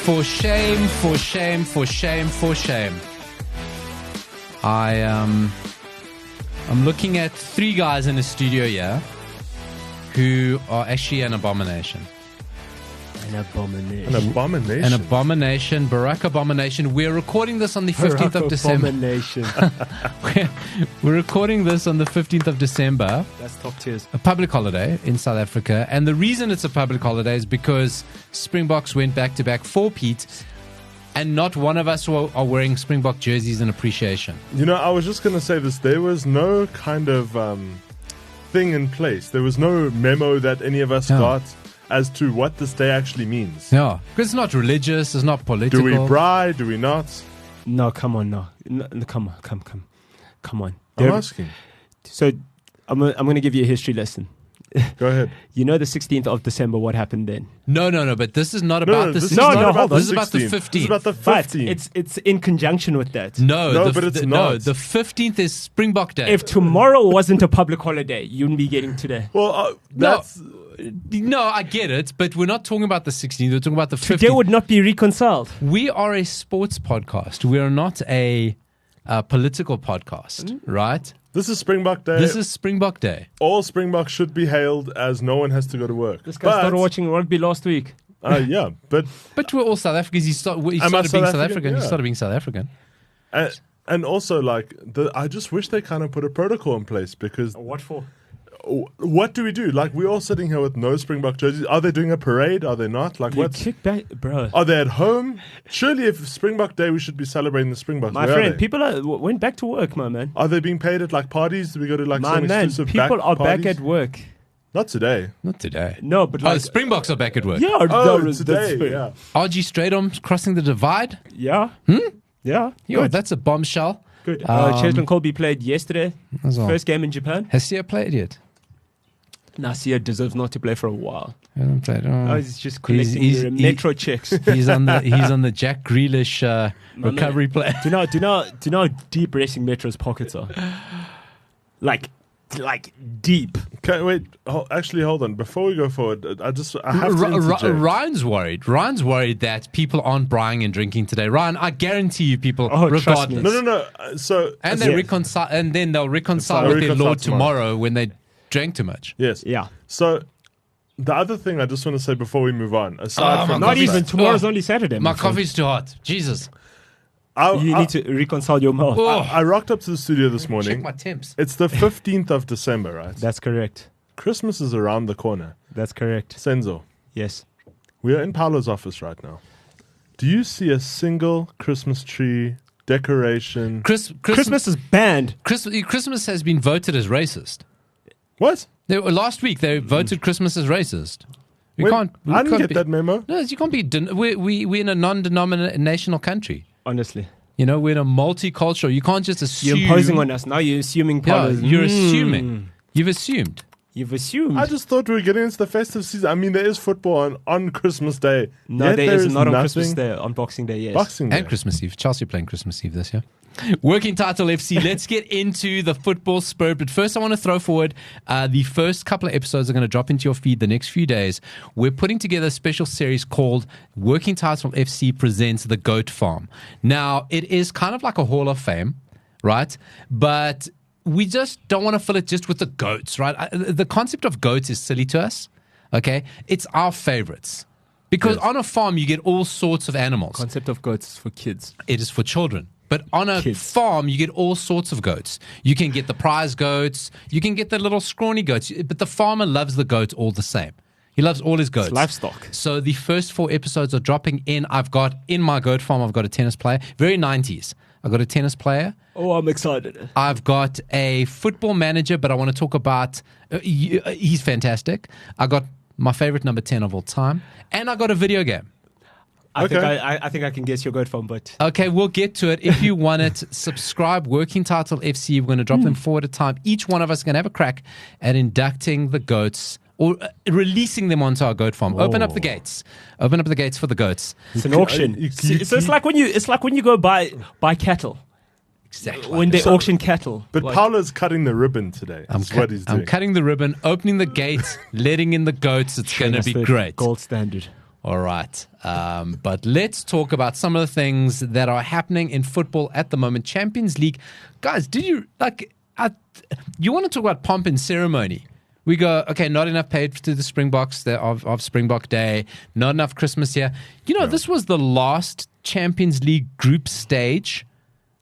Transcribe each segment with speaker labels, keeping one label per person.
Speaker 1: For shame, for shame, for shame, for shame. I'm looking at three guys in the studio here who are actually an abomination.
Speaker 2: An abomination.
Speaker 3: An abomination.
Speaker 1: An abomination. Barack Abomination. We're recording this on the 15th of December.
Speaker 2: Abomination.
Speaker 1: We're recording this on the 15th of December.
Speaker 2: That's top tiers.
Speaker 1: A public holiday in South Africa. And the reason it's a public holiday is because Springboks went back-to-back 4-peat, and not one of us are wearing Springbok jerseys in appreciation.
Speaker 3: You know, I was just going to say this. There was no kind of thing in place. There was no memo that any of us got as to what this day actually means.
Speaker 1: Yeah, because it's not religious, it's not political.
Speaker 3: Do we bribe? Do we not?
Speaker 2: No, come on, no, come on.
Speaker 3: I'm asking.
Speaker 2: So I'm going to give you a history lesson.
Speaker 3: Go ahead.
Speaker 2: You know the 16th of December, what happened then?
Speaker 1: No, but this is not about the 16th.
Speaker 3: This
Speaker 1: is about the 15th.
Speaker 3: This is about the 15th.
Speaker 2: It's in conjunction with that.
Speaker 3: No, but it's not.
Speaker 1: No, the 15th is Springbok Day.
Speaker 2: If tomorrow wasn't a public holiday, you wouldn't be getting today.
Speaker 3: Well, that's...
Speaker 1: No, I get it, but we're not talking about the 16th. We're talking about the 15th.
Speaker 2: Today would not be reconciled.
Speaker 1: We are a sports podcast. We are not a political podcast, right?
Speaker 3: This is Springbok Day.
Speaker 1: This is Springbok Day.
Speaker 3: All Springboks should be hailed as no one has to go to work.
Speaker 2: This guy started watching rugby last week.
Speaker 3: Yeah, but
Speaker 1: we're all South Africans. He started being South African.
Speaker 3: Yeah.
Speaker 1: He started being South African.
Speaker 3: And also, like, I just wish they kind of put a protocol in place because...
Speaker 2: What for?
Speaker 3: What do we do? Like, we're all sitting here with no Springbok jerseys. Are they doing a parade? Are they not? Like, what?
Speaker 2: Kick back, bro.
Speaker 3: Are they at home? Surely, if Springbok Day, we should be celebrating the Springboks.
Speaker 2: My friend, people went back to work, my man.
Speaker 3: Are they being paid at like parties? Do we go to like some exclusive
Speaker 2: people are
Speaker 3: parties?
Speaker 2: back at work.
Speaker 3: Not today.
Speaker 1: Not today.
Speaker 2: No, but like,
Speaker 1: the Springboks are back at work.
Speaker 2: Yeah,
Speaker 3: today. Yeah.
Speaker 1: RG Stratum crossing the divide.
Speaker 2: Yeah. Yeah.
Speaker 1: Yo, that's a bombshell.
Speaker 2: Good. Cheslin Colby played yesterday. First game in Japan.
Speaker 1: Has Sia played yet?
Speaker 2: Sia deserves not to play for a while.
Speaker 1: He hasn't played.
Speaker 2: He's just collecting metro checks.
Speaker 1: He's on the Jack Grealish recovery plan.
Speaker 2: Do you know how deep racing Metro's pockets are? Like deep.
Speaker 3: Okay, wait. Actually, hold on. Before we go forward, I have to interject.
Speaker 1: Ryan's worried. Ryan's worried that people aren't buying and drinking today. Ryan, I guarantee you, people, regardless.
Speaker 3: No. So
Speaker 1: and they reconcile, and then they'll reconcile with their Lord tomorrow when they drank too much.
Speaker 3: Yes.
Speaker 2: Yeah.
Speaker 3: So the other thing I just want to say before we move on, aside from
Speaker 2: not even tomorrow's only Saturday.
Speaker 1: My coffee's too hot. Jesus.
Speaker 3: You
Speaker 2: need to reconcile your mouth.
Speaker 3: I rocked up to the studio this morning.
Speaker 1: Check my temps.
Speaker 3: It's the 15th of December, right?
Speaker 2: That's correct.
Speaker 3: Christmas is around the corner.
Speaker 2: That's correct.
Speaker 3: Senzo.
Speaker 2: Yes.
Speaker 3: We are in Paolo's office right now. Do you see a single Christmas tree decoration?
Speaker 2: Christmas is banned.
Speaker 1: Christmas has been voted as racist.
Speaker 3: What?
Speaker 1: Last week they voted Christmas as racist.
Speaker 3: I didn't get that memo.
Speaker 1: No, you can't be. We're in a non-denominational country.
Speaker 2: Honestly.
Speaker 1: You know, we're in a multicultural. You can't just assume.
Speaker 2: You're imposing on us. Now you're assuming.
Speaker 1: You're assuming. You've assumed.
Speaker 2: You've assumed.
Speaker 3: I just thought we were getting into the festive season. I mean, there is football on Christmas Day.
Speaker 2: No, there is not on Christmas Day. On Boxing Day, yes.
Speaker 3: Boxing Day.
Speaker 1: And Christmas Eve. Chelsea playing Christmas Eve this year. Working Title FC. Let's get into the football spirit. But first, I want to throw forward the first couple of episodes are going to drop into your feed the next few days. We're putting together a special series called Working Title FC Presents The Goat Farm. Now, it is kind of like a Hall of Fame, right? But we just don't want to fill it just with the goats, right? The concept of goats is silly to us, okay? It's our favorites. Because on a farm, you get all sorts of animals.
Speaker 2: Concept of goats is for kids.
Speaker 1: It is for children. But on a farm, you get all sorts of goats. You can get the prize goats. You can get the little scrawny goats. But the farmer loves the goats all the same. He loves all his goats.
Speaker 2: It's livestock.
Speaker 1: So the first 4 episodes are dropping in. In my goat farm, I've got a tennis player. Very 90s. I've got a tennis player.
Speaker 2: Oh, I'm excited.
Speaker 1: I've got a football manager, but I want to talk about... he's fantastic. I got my favorite number 10 of all time. And I got a video game.
Speaker 2: I think I can guess your goat farm, but...
Speaker 1: Okay, we'll get to it. If you want it, subscribe. Working Title FC. We're going to drop them 4 at a time. Each one of us is going to have a crack at inducting the goats or releasing them onto our goat farm. Open up the gates. Open up the gates for the goats.
Speaker 2: It's an auction. So it's like when you go buy cattle.
Speaker 1: Exactly.
Speaker 2: When they auction cattle.
Speaker 3: But Paolo's cutting the ribbon today. That's what he's doing.
Speaker 1: I'm cutting the ribbon, opening the gate, letting in the goats. It's going to be great.
Speaker 2: Gold standard.
Speaker 1: All right. But let's talk about some of the things that are happening in football at the moment. Champions League. Guys, did you you want to talk about pomp and ceremony? We go, okay, not enough paid to the Springboks of Springbok Day, not enough Christmas here. This was the last Champions League group stage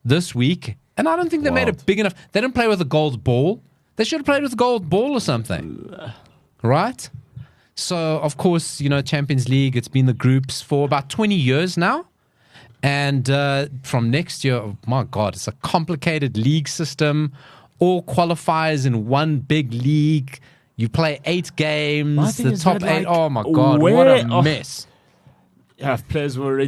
Speaker 1: this week, and I don't think they made it big enough. They didn't play with a gold ball. They should have played with a gold ball or something. Right? So, of course, Champions League, it's been the groups for about 20 years now. And from next year, oh my God, it's a complicated league system. All qualifiers in one big league. You play 8 games, the top 8. Oh my God, what a mess.
Speaker 2: Yeah, players were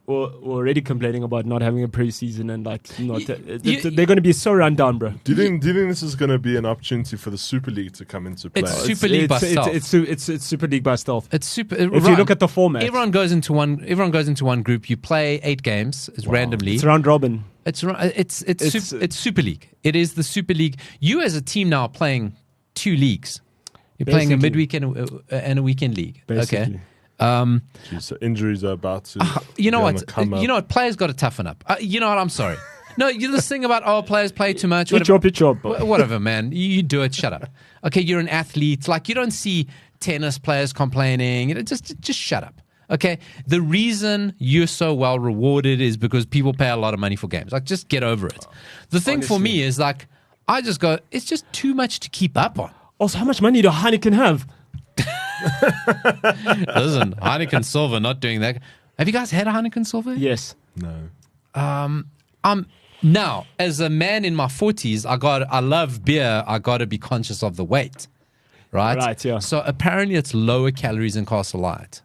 Speaker 2: already complaining about not having a preseason and they're going to be so run down, bro.
Speaker 3: Do you think this is going to be an opportunity for the Super League to come into play?
Speaker 1: It's Super League by stealth.
Speaker 2: It's Super League by stealth.
Speaker 1: It's super.
Speaker 2: If you look at the format,
Speaker 1: everyone goes into one group. You play 8 games randomly.
Speaker 2: It's round robin.
Speaker 1: It's Super League. It is the Super League. You as a team now are playing 2 leagues. You're playing a midweek and a weekend league.
Speaker 2: Basically.
Speaker 1: Okay.
Speaker 3: So injuries are about to.
Speaker 1: What? Players got to toughen up. You know what? I'm sorry. No, this thing about players play too much.
Speaker 2: Pitch job.
Speaker 1: Whatever, man. You do it. Shut up. Okay, you're an athlete. Like you don't see tennis players complaining. Just shut up. Okay. The reason you're so well rewarded is because people pay a lot of money for games. Like, just get over it. The thing for me is like, I just go, it's just too much to keep up on.
Speaker 2: Also, how much money do Heineken have?
Speaker 1: Listen, Heineken Silver not doing that. Have you guys had a Heineken Silver?
Speaker 2: Yes.
Speaker 3: No.
Speaker 1: Now, as a man in my 40s, I love beer. I got to be conscious of the weight, right?
Speaker 2: Right, yeah.
Speaker 1: So apparently it's lower calories than Castle Light.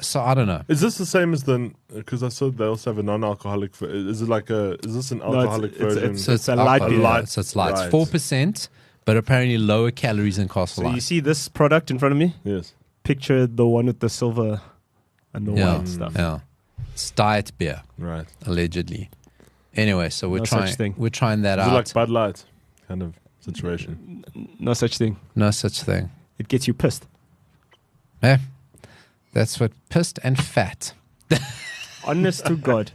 Speaker 1: So I don't know.
Speaker 3: Is this the same as because I saw they also have a non-alcoholic. Is this an alcoholic version?
Speaker 2: It's a light beer.
Speaker 1: So it's light.
Speaker 3: Right.
Speaker 1: 4%, but apparently lower calories than Castle Light.
Speaker 2: So you see this product in front of me?
Speaker 3: Yes.
Speaker 2: Picture the one with the silver and the white stuff.
Speaker 1: Yeah. It's diet beer.
Speaker 3: Right.
Speaker 1: Allegedly. Anyway, so we're
Speaker 2: No such thing.
Speaker 1: We're trying that
Speaker 3: Is
Speaker 1: out.
Speaker 3: it like Bud Light kind of situation?
Speaker 2: No such thing.
Speaker 1: No such thing.
Speaker 2: It gets you pissed.
Speaker 1: Yeah. That's what pissed and fat.
Speaker 2: Honest to God.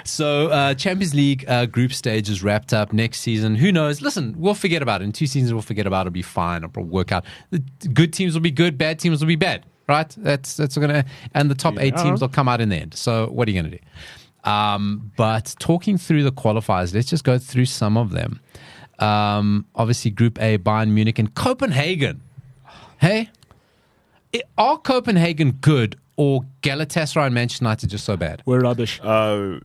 Speaker 1: So Champions League group stage is wrapped up next season. Who knows? Listen, we'll forget about it. In 2 seasons, we'll forget about it. It'll be fine. It'll work out. The good teams will be good. Bad teams will be bad. Right? That's gonna, and the top 8 teams will come out in the end. So what are you gonna do? But talking through the qualifiers, let's just go through some of them. Obviously, Group A, Bayern Munich and Copenhagen. Hey, are Copenhagen good, or Galatasaray and Manchester United just so bad?
Speaker 2: We're rubbish.
Speaker 3: Well,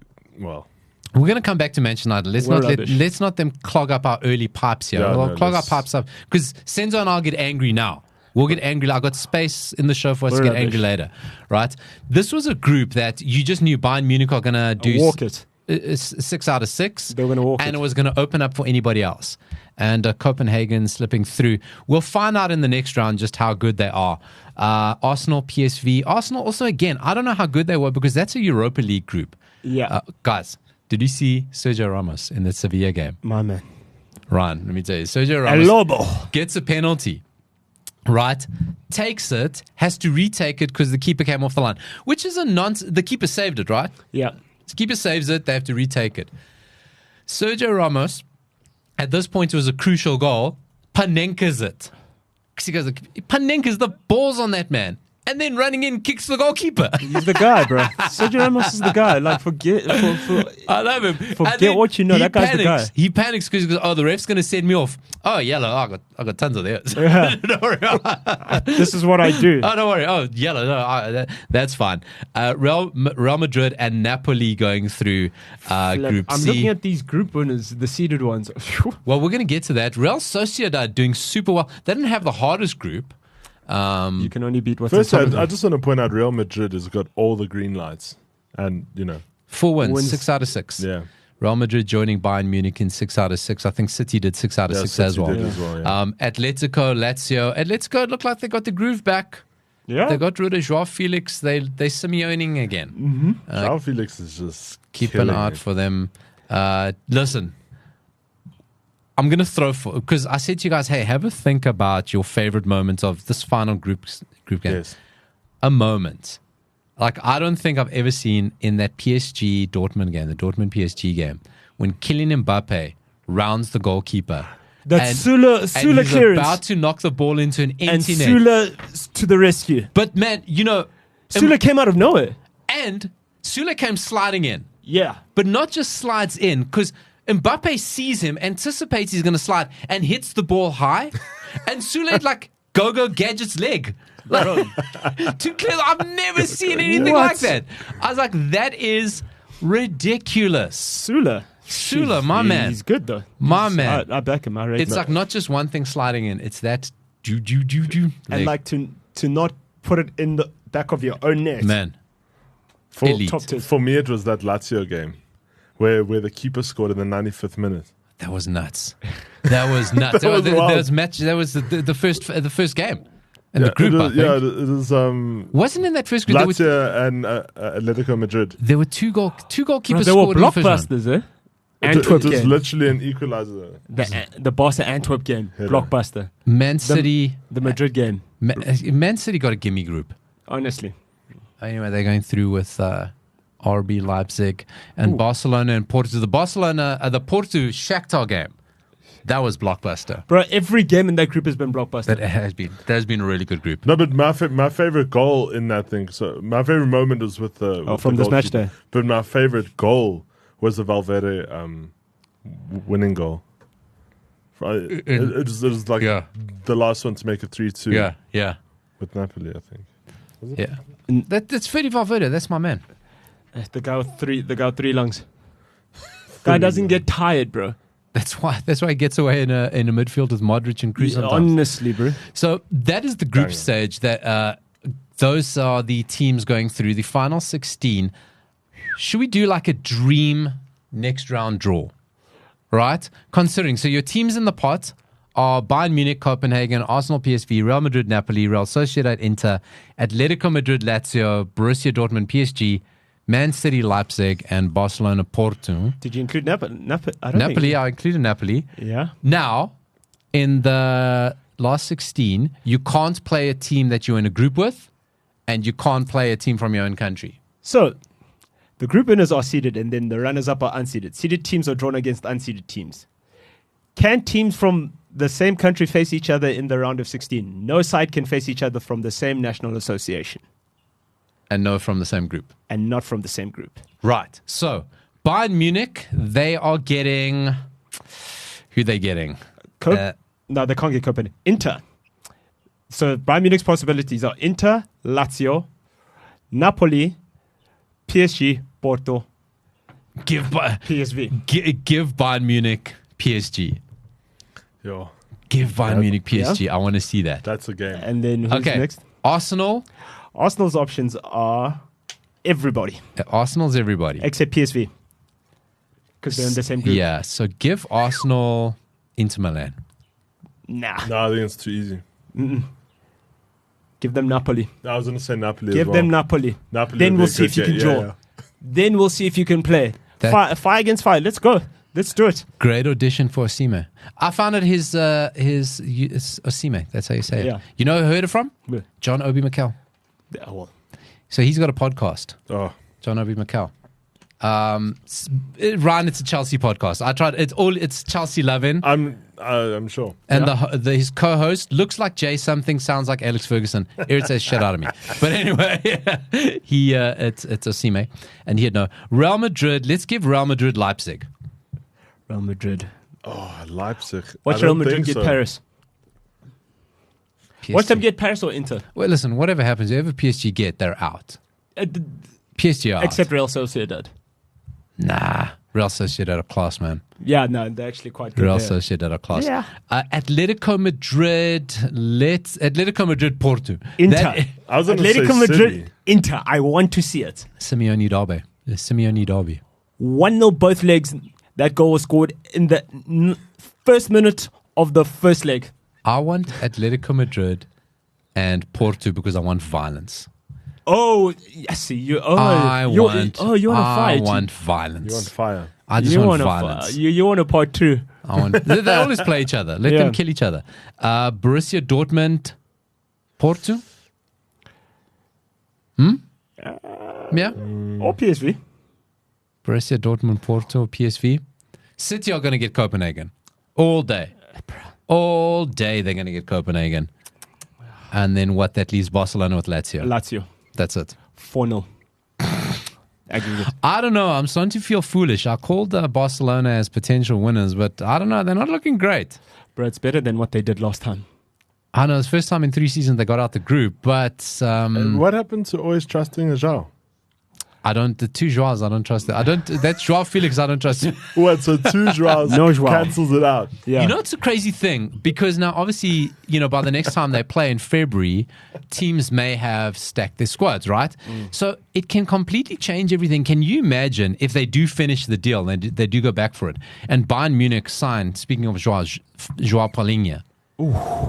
Speaker 1: we're going to come back to Manchester United. Let's not them clog up our early pipes here. We'll clog our pipes up because Senzo and I'll get angry now. We'll get angry. I've got space in the show for us to get angry later, right? This was a group that you just knew Bayern Munich are going to do
Speaker 2: walk it.
Speaker 1: 6 out of 6.
Speaker 2: They were going to walk
Speaker 1: and it was going to open up for anybody else. And Copenhagen slipping through. We'll find out in the next round just how good they are. Arsenal, PSV. Arsenal also, again, I don't know how good they were because that's a Europa League group.
Speaker 2: Yeah.
Speaker 1: Guys, did you see Sergio Ramos in the Sevilla game?
Speaker 2: My man.
Speaker 1: Ryan, let me tell you. Sergio Ramos gets a penalty. Right, takes it, has to retake it because the keeper came off the line, which is a nonsense. The keeper saved it, right?
Speaker 2: Yeah.
Speaker 1: The keeper saves it, they have to retake it. Sergio Ramos, at this point, it was a crucial goal, Panenka's it. He goes, Panenka's the balls on that man. And then running in, kicks the goalkeeper.
Speaker 2: He's the guy, bro. Sergio Ramos is the guy. Like,
Speaker 1: I love him.
Speaker 2: Forget what you know. That guy's the guy.
Speaker 1: He panics because he goes, the ref's going to send me off. Oh, yellow. Oh, I got tons of theirs.
Speaker 2: Yeah.
Speaker 1: Don't worry.
Speaker 2: This is what I do.
Speaker 1: Oh, don't worry. Oh, yellow. No, that's fine. Real Madrid and Napoli going through Group C.
Speaker 2: I'm looking at these group winners, the seeded ones.
Speaker 1: Well, we're going to get to that. Real Sociedad doing super well. They didn't have the hardest group.
Speaker 2: You can only beat what's
Speaker 3: first,
Speaker 2: in
Speaker 3: I just want to point out Real Madrid has got all the green lights, and
Speaker 1: 4 wins, 6 out of 6.
Speaker 3: Yeah,
Speaker 1: Real Madrid joining Bayern Munich in 6 out of 6. I think City did 6 out of 6 as well. Atletico, Lazio. Atletico, it looked like they got the groove back.
Speaker 2: Yeah,
Speaker 1: they got rid of Joao Felix. They Simeoning again.
Speaker 2: Mm-hmm.
Speaker 3: Joao Felix is just
Speaker 1: keep an eye out for them. Listen. I'm going to throw because I said to you guys, hey, have a think about your favorite moments of this final group game.
Speaker 3: Yes.
Speaker 1: a moment. Like, I don't think I've ever seen in that PSG Dortmund game, the Dortmund PSG game, when Kylian Mbappe rounds the goalkeeper.
Speaker 2: That Sula
Speaker 1: he's
Speaker 2: clearance.
Speaker 1: about to knock the ball into an
Speaker 2: And
Speaker 1: empty net.
Speaker 2: Sula to the rescue.
Speaker 1: But man,
Speaker 2: Sula came out of nowhere.
Speaker 1: and Sula came sliding in.
Speaker 2: Yeah.
Speaker 1: But not just slides in, because Mbappe sees him, anticipates he's going to slide, and hits the ball high. And Sule, like, go Gadget's leg. Like, too clear. I've never seen anything
Speaker 2: What?
Speaker 1: like that. I was like, that is ridiculous.
Speaker 2: Sula,
Speaker 1: my man.
Speaker 2: He's good, though.
Speaker 1: My man.
Speaker 2: I back him. I rate
Speaker 1: It's
Speaker 2: him.
Speaker 1: like not just one thing sliding in, it's that do.
Speaker 2: And like to not put it in the back of your own net.
Speaker 1: Man.
Speaker 3: For,
Speaker 1: Elite.
Speaker 2: Top tier.
Speaker 3: for me, it was that Lazio game where the keeper scored in the 95th minute.
Speaker 1: That was nuts. That was nuts.
Speaker 3: That was wild.
Speaker 1: That was the first game in the group. I think.
Speaker 3: It was
Speaker 1: Wasn't in that first group.
Speaker 3: Lazio and Atletico Madrid.
Speaker 1: There were two goalkeepers
Speaker 2: They were
Speaker 1: scored in the first one.
Speaker 2: blockbusters, eh?
Speaker 3: It
Speaker 2: Antwerp
Speaker 3: was
Speaker 2: game.
Speaker 3: literally an equalizer.
Speaker 2: The Barca Antwerp game.
Speaker 3: Yeah.
Speaker 2: Blockbuster.
Speaker 1: Man City.
Speaker 2: The Madrid game.
Speaker 1: Man City got a gimme group.
Speaker 2: Honestly.
Speaker 1: Anyway, they're going through with RB Leipzig and Barcelona and Porto. The Porto Shakhtar game, that was blockbuster.
Speaker 2: Bro, every game in that group has been blockbuster.
Speaker 1: That has been a really good group.
Speaker 3: No, but my favorite goal in that thing. So my favorite moment was with the
Speaker 2: from
Speaker 3: the
Speaker 2: this match
Speaker 3: goalkeeper.
Speaker 2: day.
Speaker 3: But my favorite goal was the Valverde winning goal. It was like the last one to make it 3-2.
Speaker 1: Yeah.
Speaker 3: With Napoli, I think.
Speaker 1: Yeah. That's Freddy Valverde. That's my man.
Speaker 2: The guy with three lungs. Guy doesn't get tired, bro.
Speaker 1: That's why he gets away in a midfield with Modric and Kroos sometimes.
Speaker 2: Honestly, bro.
Speaker 1: So that is the group stage. That those are the teams going through the final 16. Should we do like a dream next round draw? Right? Considering, so your teams in the pot are Bayern Munich, Copenhagen, Arsenal, PSV, Real Madrid, Napoli, Real Sociedad, Inter, Atletico Madrid, Lazio, Borussia Dortmund, PSG, Man City, Leipzig, and Barcelona, Porto.
Speaker 2: Did you include Napoli?
Speaker 1: Napoli, I included Napoli.
Speaker 2: Yeah.
Speaker 1: Now, in the last 16, you can't play a team that you're in a group with, and you can't play a team from your own country.
Speaker 2: So, the group winners are seeded, and then the runners-up are unseeded. Seeded teams are drawn against unseeded teams. Can teams from the same country face each other in the round of 16? No side can face each other from the same national association.
Speaker 1: And no from the same group.
Speaker 2: And not from the same group.
Speaker 1: Right. So, Bayern Munich, they are getting... Who are they getting?
Speaker 2: No, they can't get Copenhagen. Inter. So, Bayern Munich's possibilities are Inter, Lazio, Napoli, PSG, Porto, PSV.
Speaker 1: Give Bayern Munich PSG.
Speaker 3: Yo,
Speaker 1: Give Bayern Munich PSG.
Speaker 2: Yeah.
Speaker 1: I want to see that.
Speaker 3: that's a game.
Speaker 2: And then who's
Speaker 1: Okay.
Speaker 2: next?
Speaker 1: Arsenal.
Speaker 2: Arsenal's options are everybody
Speaker 1: Arsenal's everybody.
Speaker 2: except PSV. Because they're in the same group.
Speaker 1: Yeah. So give Arsenal Inter Milan.
Speaker 2: Nah.
Speaker 3: No, I think it's too easy.
Speaker 2: Give them Napoli.
Speaker 3: I was going to say Napoli
Speaker 2: Give
Speaker 3: as well.
Speaker 2: them Napoli.
Speaker 3: Napoli
Speaker 2: Then
Speaker 3: would be
Speaker 2: we'll
Speaker 3: a
Speaker 2: see
Speaker 3: good
Speaker 2: if you can
Speaker 3: game.
Speaker 2: draw.
Speaker 3: Yeah.
Speaker 2: Then we'll see if you can play.
Speaker 1: That-
Speaker 2: Fire against fire. Let's go. Let's do it.
Speaker 1: Great audition for Osime. I found it his Osime. That's how you say it.
Speaker 2: Yeah.
Speaker 1: You know who I heard it from?
Speaker 2: Where?
Speaker 1: John Obi Mikel.
Speaker 2: Oh, well.
Speaker 1: So he's got a podcast.
Speaker 3: Oh,
Speaker 1: John Obi Mikel. Ryan, it's a Chelsea podcast. I tried. It's Chelsea loving.
Speaker 3: I'm sure.
Speaker 1: And his co-host looks like Jay something, sounds like Alex Ferguson. Irritates shit out of me. But anyway, it's Osime, and he had no Real Madrid. Let's give Real Madrid Leipzig.
Speaker 2: Real Madrid.
Speaker 3: Oh, Leipzig.
Speaker 2: Watch
Speaker 3: I
Speaker 2: Real
Speaker 3: don't
Speaker 2: Madrid
Speaker 3: think
Speaker 2: get
Speaker 3: so.
Speaker 2: Paris.
Speaker 1: PSG.
Speaker 2: Watch them get Paris or Inter.
Speaker 1: Well, listen, whatever happens, whoever PSG get, they're out. PSG are
Speaker 2: Except
Speaker 1: out.
Speaker 2: Real Sociedad.
Speaker 1: Nah, Real Sociedad are class, man.
Speaker 2: Yeah, no, they're actually quite good.
Speaker 1: Real
Speaker 2: there.
Speaker 1: Sociedad are class.
Speaker 2: Yeah.
Speaker 1: Atletico Madrid. Atletico Madrid Porto.
Speaker 2: Inter.
Speaker 3: I was going to say
Speaker 2: Atletico Madrid.
Speaker 3: City.
Speaker 2: Inter. I want to see it.
Speaker 1: Simeone Derby. The Simeone Derby.
Speaker 2: 1-0 both legs. That goal was scored in the first minute of the first leg.
Speaker 1: I want Atletico Madrid and Porto because I want violence.
Speaker 2: Oh, yes. You want a fight.
Speaker 1: I want violence.
Speaker 3: You want fire.
Speaker 1: I just want violence.
Speaker 2: You want a part two.
Speaker 1: They always play each other. Let them kill each other. Borussia Dortmund, Porto. Yeah.
Speaker 2: Or PSV.
Speaker 1: Borussia Dortmund, Porto, PSV. City are going to get Copenhagen all day. All day they're going to get Copenhagen. And then what? That leaves Barcelona with Lazio. That's it.
Speaker 2: 4-0. Aggregate.
Speaker 1: I don't know. I'm starting to feel foolish. I called Barcelona as potential winners, but I don't know. They're not looking great.
Speaker 2: Bro, it's better than what they did last time.
Speaker 1: I know. It's the first time in 3 seasons they got out the group, but...
Speaker 3: what happened to always trusting a João?
Speaker 1: the two Joaos, I don't trust it. That's Joao Felix, I don't trust it.
Speaker 3: What, so 2 Joaos
Speaker 2: No Joao.
Speaker 3: cancels it out?
Speaker 2: Yeah.
Speaker 1: You know, it's a crazy thing because now, obviously, by the next time they play in February, teams may have stacked their squads, right? So it can completely change everything. Can you imagine if they do finish the deal and they do go back for it and Bayern Munich sign, speaking of Joao Paulinho,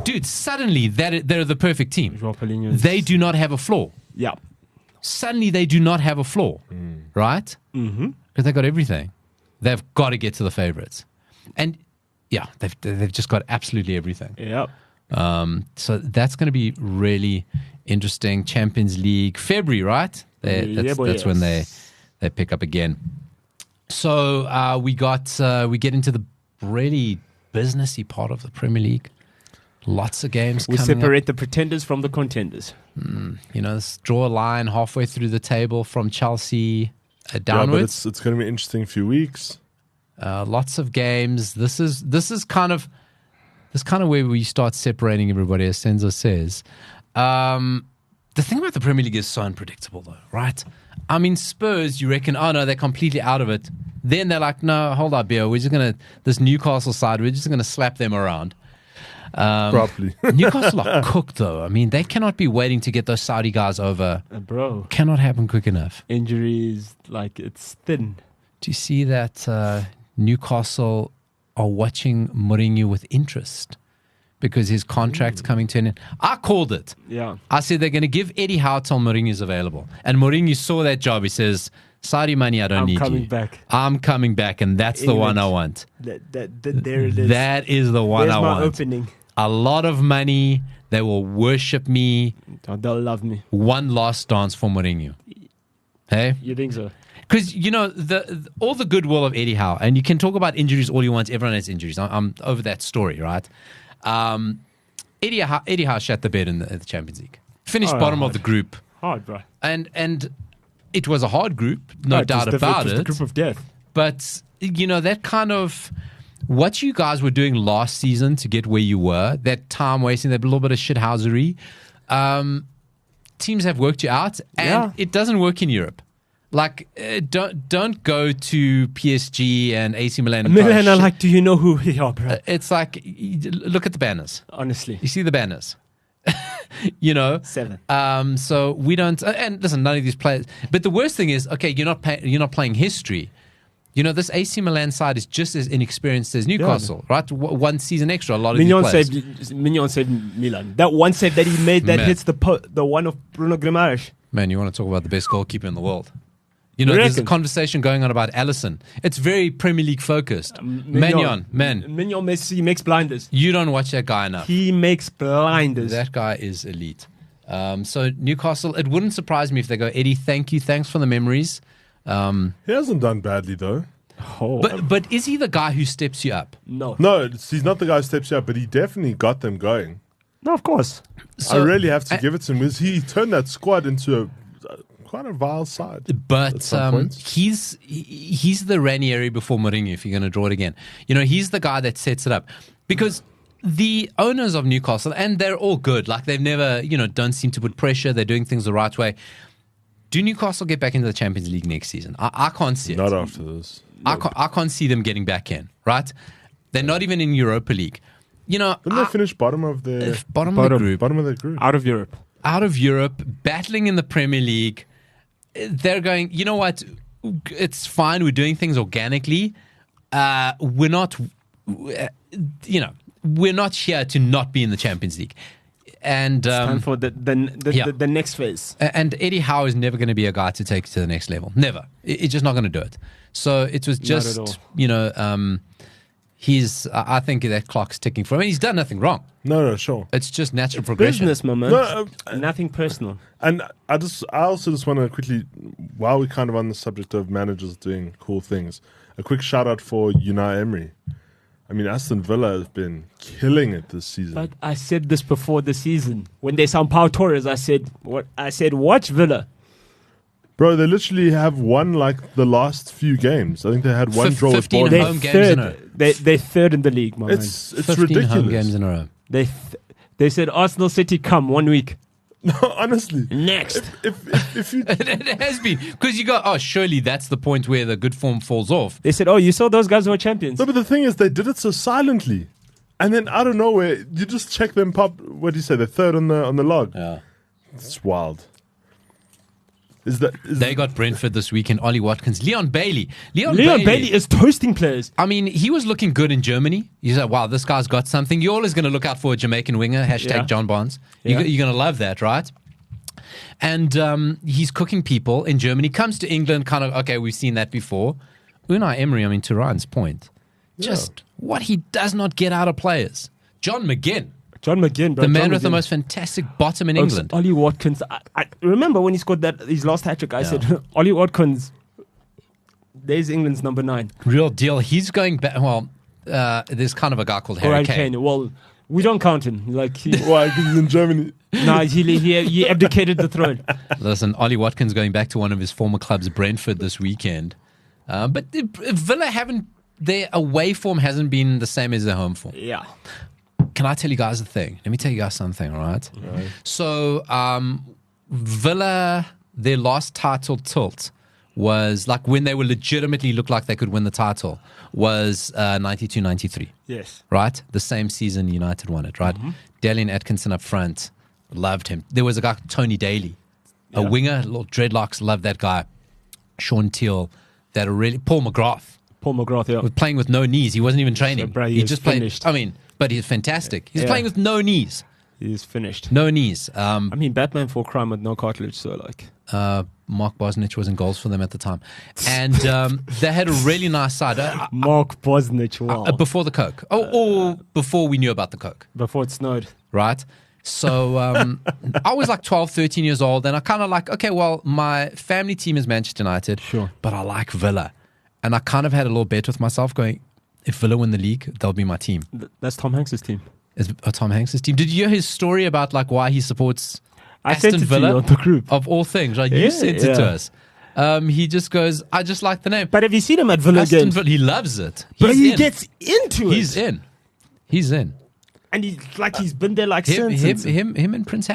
Speaker 1: dude, suddenly they're the perfect team.
Speaker 2: Joao Paulinho is-
Speaker 1: They do not have a flaw.
Speaker 2: Yeah.
Speaker 1: Suddenly they do not have a flaw, right?
Speaker 2: Mm-hmm.
Speaker 1: Because they've got everything. They've got to get to the favorites. And yeah, they've just got absolutely everything.
Speaker 2: Yeah.
Speaker 1: So that's going to be really interesting. Champions League, February, right? That's when they pick up again. So we get into the really businessy part of the Premier League. Lots of games
Speaker 2: We
Speaker 1: coming
Speaker 2: separate the pretenders from the contenders.
Speaker 1: Let's draw a line halfway through the table from Chelsea
Speaker 3: Yeah, but
Speaker 1: downwards.
Speaker 3: it's going to be an interesting few weeks.
Speaker 1: Lots of games. This is kind of where we start separating everybody, as Senzo says. The thing about the Premier League is so unpredictable, though, right? I mean, Spurs, you reckon, oh no, they're completely out of it. Then they're like, no, hold up, Bio, this Newcastle side, we're just gonna slap them around.
Speaker 3: Properly.
Speaker 1: Newcastle are cooked, though. I mean, they cannot be waiting to get those Saudi guys over.
Speaker 2: Bro.
Speaker 1: Cannot happen quick enough.
Speaker 2: Injuries, it's thin.
Speaker 1: Do you see that Newcastle are watching Mourinho with interest because his contract's coming to an end? I called it.
Speaker 2: Yeah.
Speaker 1: I said they're going to give Eddie Howe till Mourinho's available. And Mourinho saw that job. He says, Saudi money, I don't need you.
Speaker 2: I'm coming back.
Speaker 1: I'm coming back, and that's the one I want.
Speaker 2: There it is.
Speaker 1: That is the one
Speaker 2: There's
Speaker 1: I
Speaker 2: my
Speaker 1: want.
Speaker 2: opening.
Speaker 1: A lot of money. They will worship me.
Speaker 2: They'll love me.
Speaker 1: One last dance for Mourinho. Hey?
Speaker 2: You think so?
Speaker 1: Because, all the goodwill of Eddie Howe, and you can talk about injuries all you want. Everyone has injuries. I'm over that story, right? Eddie Howe shat the bed in the Champions League. Finished bottom of the group.
Speaker 2: Hard, bro.
Speaker 1: And it was a hard group, no doubt about
Speaker 2: it.
Speaker 1: it.
Speaker 2: The group of death.
Speaker 1: But, that kind of... What you guys were doing last season to get where you were, that time wasting, that little bit of shithousery, teams have worked you out, and it doesn't work in Europe. Don't go to PSG and AC Milan.
Speaker 2: Milan are like, do you know who we are, bro?
Speaker 1: It's like, look at the banners.
Speaker 2: Honestly.
Speaker 1: You see the banners.
Speaker 2: 7.
Speaker 1: So we don't, and listen, none of these players. But the worst thing is, okay, you're not playing history. This AC Milan side is just as inexperienced as Newcastle, right? One season extra. A lot of
Speaker 2: Mignon saved Milan. That one save that he made that hits the one of Bruno Guimaraes.
Speaker 1: Man, you want to talk about the best goalkeeper in the world? There's a conversation going on about Alisson. It's very Premier League focused. Mignon,
Speaker 2: he makes blinders.
Speaker 1: You don't watch that guy enough.
Speaker 2: He makes blinders.
Speaker 1: That guy is elite. So Newcastle, it wouldn't surprise me if they go, Eddie, thank you. Thanks for the memories.
Speaker 3: He hasn't done badly, though.
Speaker 1: But is he the guy who steps you up?
Speaker 3: No, he's not the guy who steps you up, but he definitely got them going.
Speaker 2: No, of course.
Speaker 3: I really have to give it to him, because he turned that squad into quite a vile side.
Speaker 1: But he's the Ranieri before Mourinho, if you're going to draw it again. He's the guy that sets it up. Because the owners of Newcastle, and they're all good, they've never, don't seem to put pressure, they're doing things the right way. Do Newcastle get back into the Champions League next season? I can't see it.
Speaker 3: Not after this.
Speaker 1: I can't see them getting back in, right? They're not even in Europa League.
Speaker 3: Didn't they finish bottom of the
Speaker 1: bottom of the group?
Speaker 3: Bottom of the group.
Speaker 2: Out of Europe,
Speaker 1: battling in the Premier League. They're going, you know what? It's fine. We're doing things organically. We're not, we're not here to not be in the Champions League. And
Speaker 2: it's time for the next phase.
Speaker 1: And Eddie Howe is never going to be a guy to take it to the next level. Never. It's just not going to do it. So it was just, I think that clock's ticking for him. He's done nothing wrong.
Speaker 3: No, sure.
Speaker 1: It's just natural progression.
Speaker 2: Business, my man.
Speaker 3: No,
Speaker 2: Nothing personal.
Speaker 3: And I also just want to quickly, while we're kind of on the subject of managers doing cool things, a quick shout out for Unai Emery. I mean, Aston Villa has been killing it this season.
Speaker 2: But I said this before the season. When they signed Pau Torres, I said, watch Villa.
Speaker 3: Bro, they literally have won like the last few games. I think they had one draw with
Speaker 1: 15
Speaker 3: Bournemouth.
Speaker 1: home games in a row.
Speaker 2: They're third in the league, my man.
Speaker 3: It's
Speaker 1: 15
Speaker 3: ridiculous.
Speaker 1: home games in a row.
Speaker 2: They said Arsenal City come 1 week.
Speaker 3: No, honestly.
Speaker 2: Next.
Speaker 3: If you
Speaker 1: It has been. Because you go, surely that's the point where the good form falls off.
Speaker 2: They said, you saw those guys who were champions.
Speaker 3: No, but the thing is, they did it so silently, and then out of nowhere, you just check them pop. What do you say? They're third on the log.
Speaker 1: Yeah.
Speaker 3: It's wild.
Speaker 1: They got Brentford this weekend. Ollie Watkins, Leon Bailey.
Speaker 2: Leon Bailey is toasting players.
Speaker 1: I mean, he was looking good in Germany. You say, wow, this guy's got something. You're always going to look out for a Jamaican winger. # John Barnes.
Speaker 2: Yeah.
Speaker 1: You're going to love that, right? And he's cooking people in Germany. Comes to England, kind of, okay, we've seen that before. Unai Emery, I mean, to Ryan's point, just what he does not get out of players. John McGinn,
Speaker 2: bro.
Speaker 1: the man with the most fantastic bottom in England.
Speaker 2: Ollie Watkins. I remember when he scored his last hat-trick, I said, Ollie Watkins, there's England's number 9.
Speaker 1: Real deal. He's going back. Well, there's kind of a guy called Harry Kane.
Speaker 2: Well, we don't count him. Like
Speaker 3: why? Because he's in Germany.
Speaker 2: No, he abdicated the throne.
Speaker 1: Listen, Ollie Watkins going back to one of his former clubs, Brentford, this weekend. But Villa their away form hasn't been the same as their home form.
Speaker 2: Yeah.
Speaker 1: Can I tell you guys a thing? Let me tell you guys something, all right? So, Villa, their last title tilt was like when they were legitimately looked like they could win the title was 92-93.
Speaker 2: Yes.
Speaker 1: Right? The same season United won it, right? Dalian Atkinson up front, loved him. There was a guy, Tony Daly, a winger, little dreadlocks, loved that guy. Sean Teal, Paul McGrath. Was playing with no knees. He wasn't even training.
Speaker 2: So, bro,
Speaker 1: he just played.
Speaker 2: finished.
Speaker 1: I mean, but he's fantastic. He's playing with no knees.
Speaker 2: He's finished.
Speaker 1: No knees.
Speaker 2: I mean, Batman for crime with no cartilage, so like.
Speaker 1: Mark Bosnich was in goals for them at the time. And they had a really nice side.
Speaker 2: Mark Bosnich, wow.
Speaker 1: Before the Coke. Or before we knew about the Coke.
Speaker 2: Before it snowed.
Speaker 1: Right? So I was like 12, 13 years old, and I kind of like, okay, well, my family team is Manchester United,
Speaker 2: sure,
Speaker 1: but I like Villa. And I kind of had a little bet with myself going, if Villa win the league, they'll be my team.
Speaker 2: That's Tom Hanks' team.
Speaker 1: Is Tom Hanks' team. Did you hear his story about like why he supports Aston
Speaker 2: sent it
Speaker 1: Villa?
Speaker 2: to you on the group.
Speaker 1: Of all things, right? You sent it to us. He just goes, I just like the name.
Speaker 2: But have you seen him at Villa
Speaker 1: Aston
Speaker 2: games?
Speaker 1: Villa, he loves it.
Speaker 2: But he gets into it.
Speaker 1: He's in.
Speaker 2: And he's been there like since.
Speaker 1: Him and Prince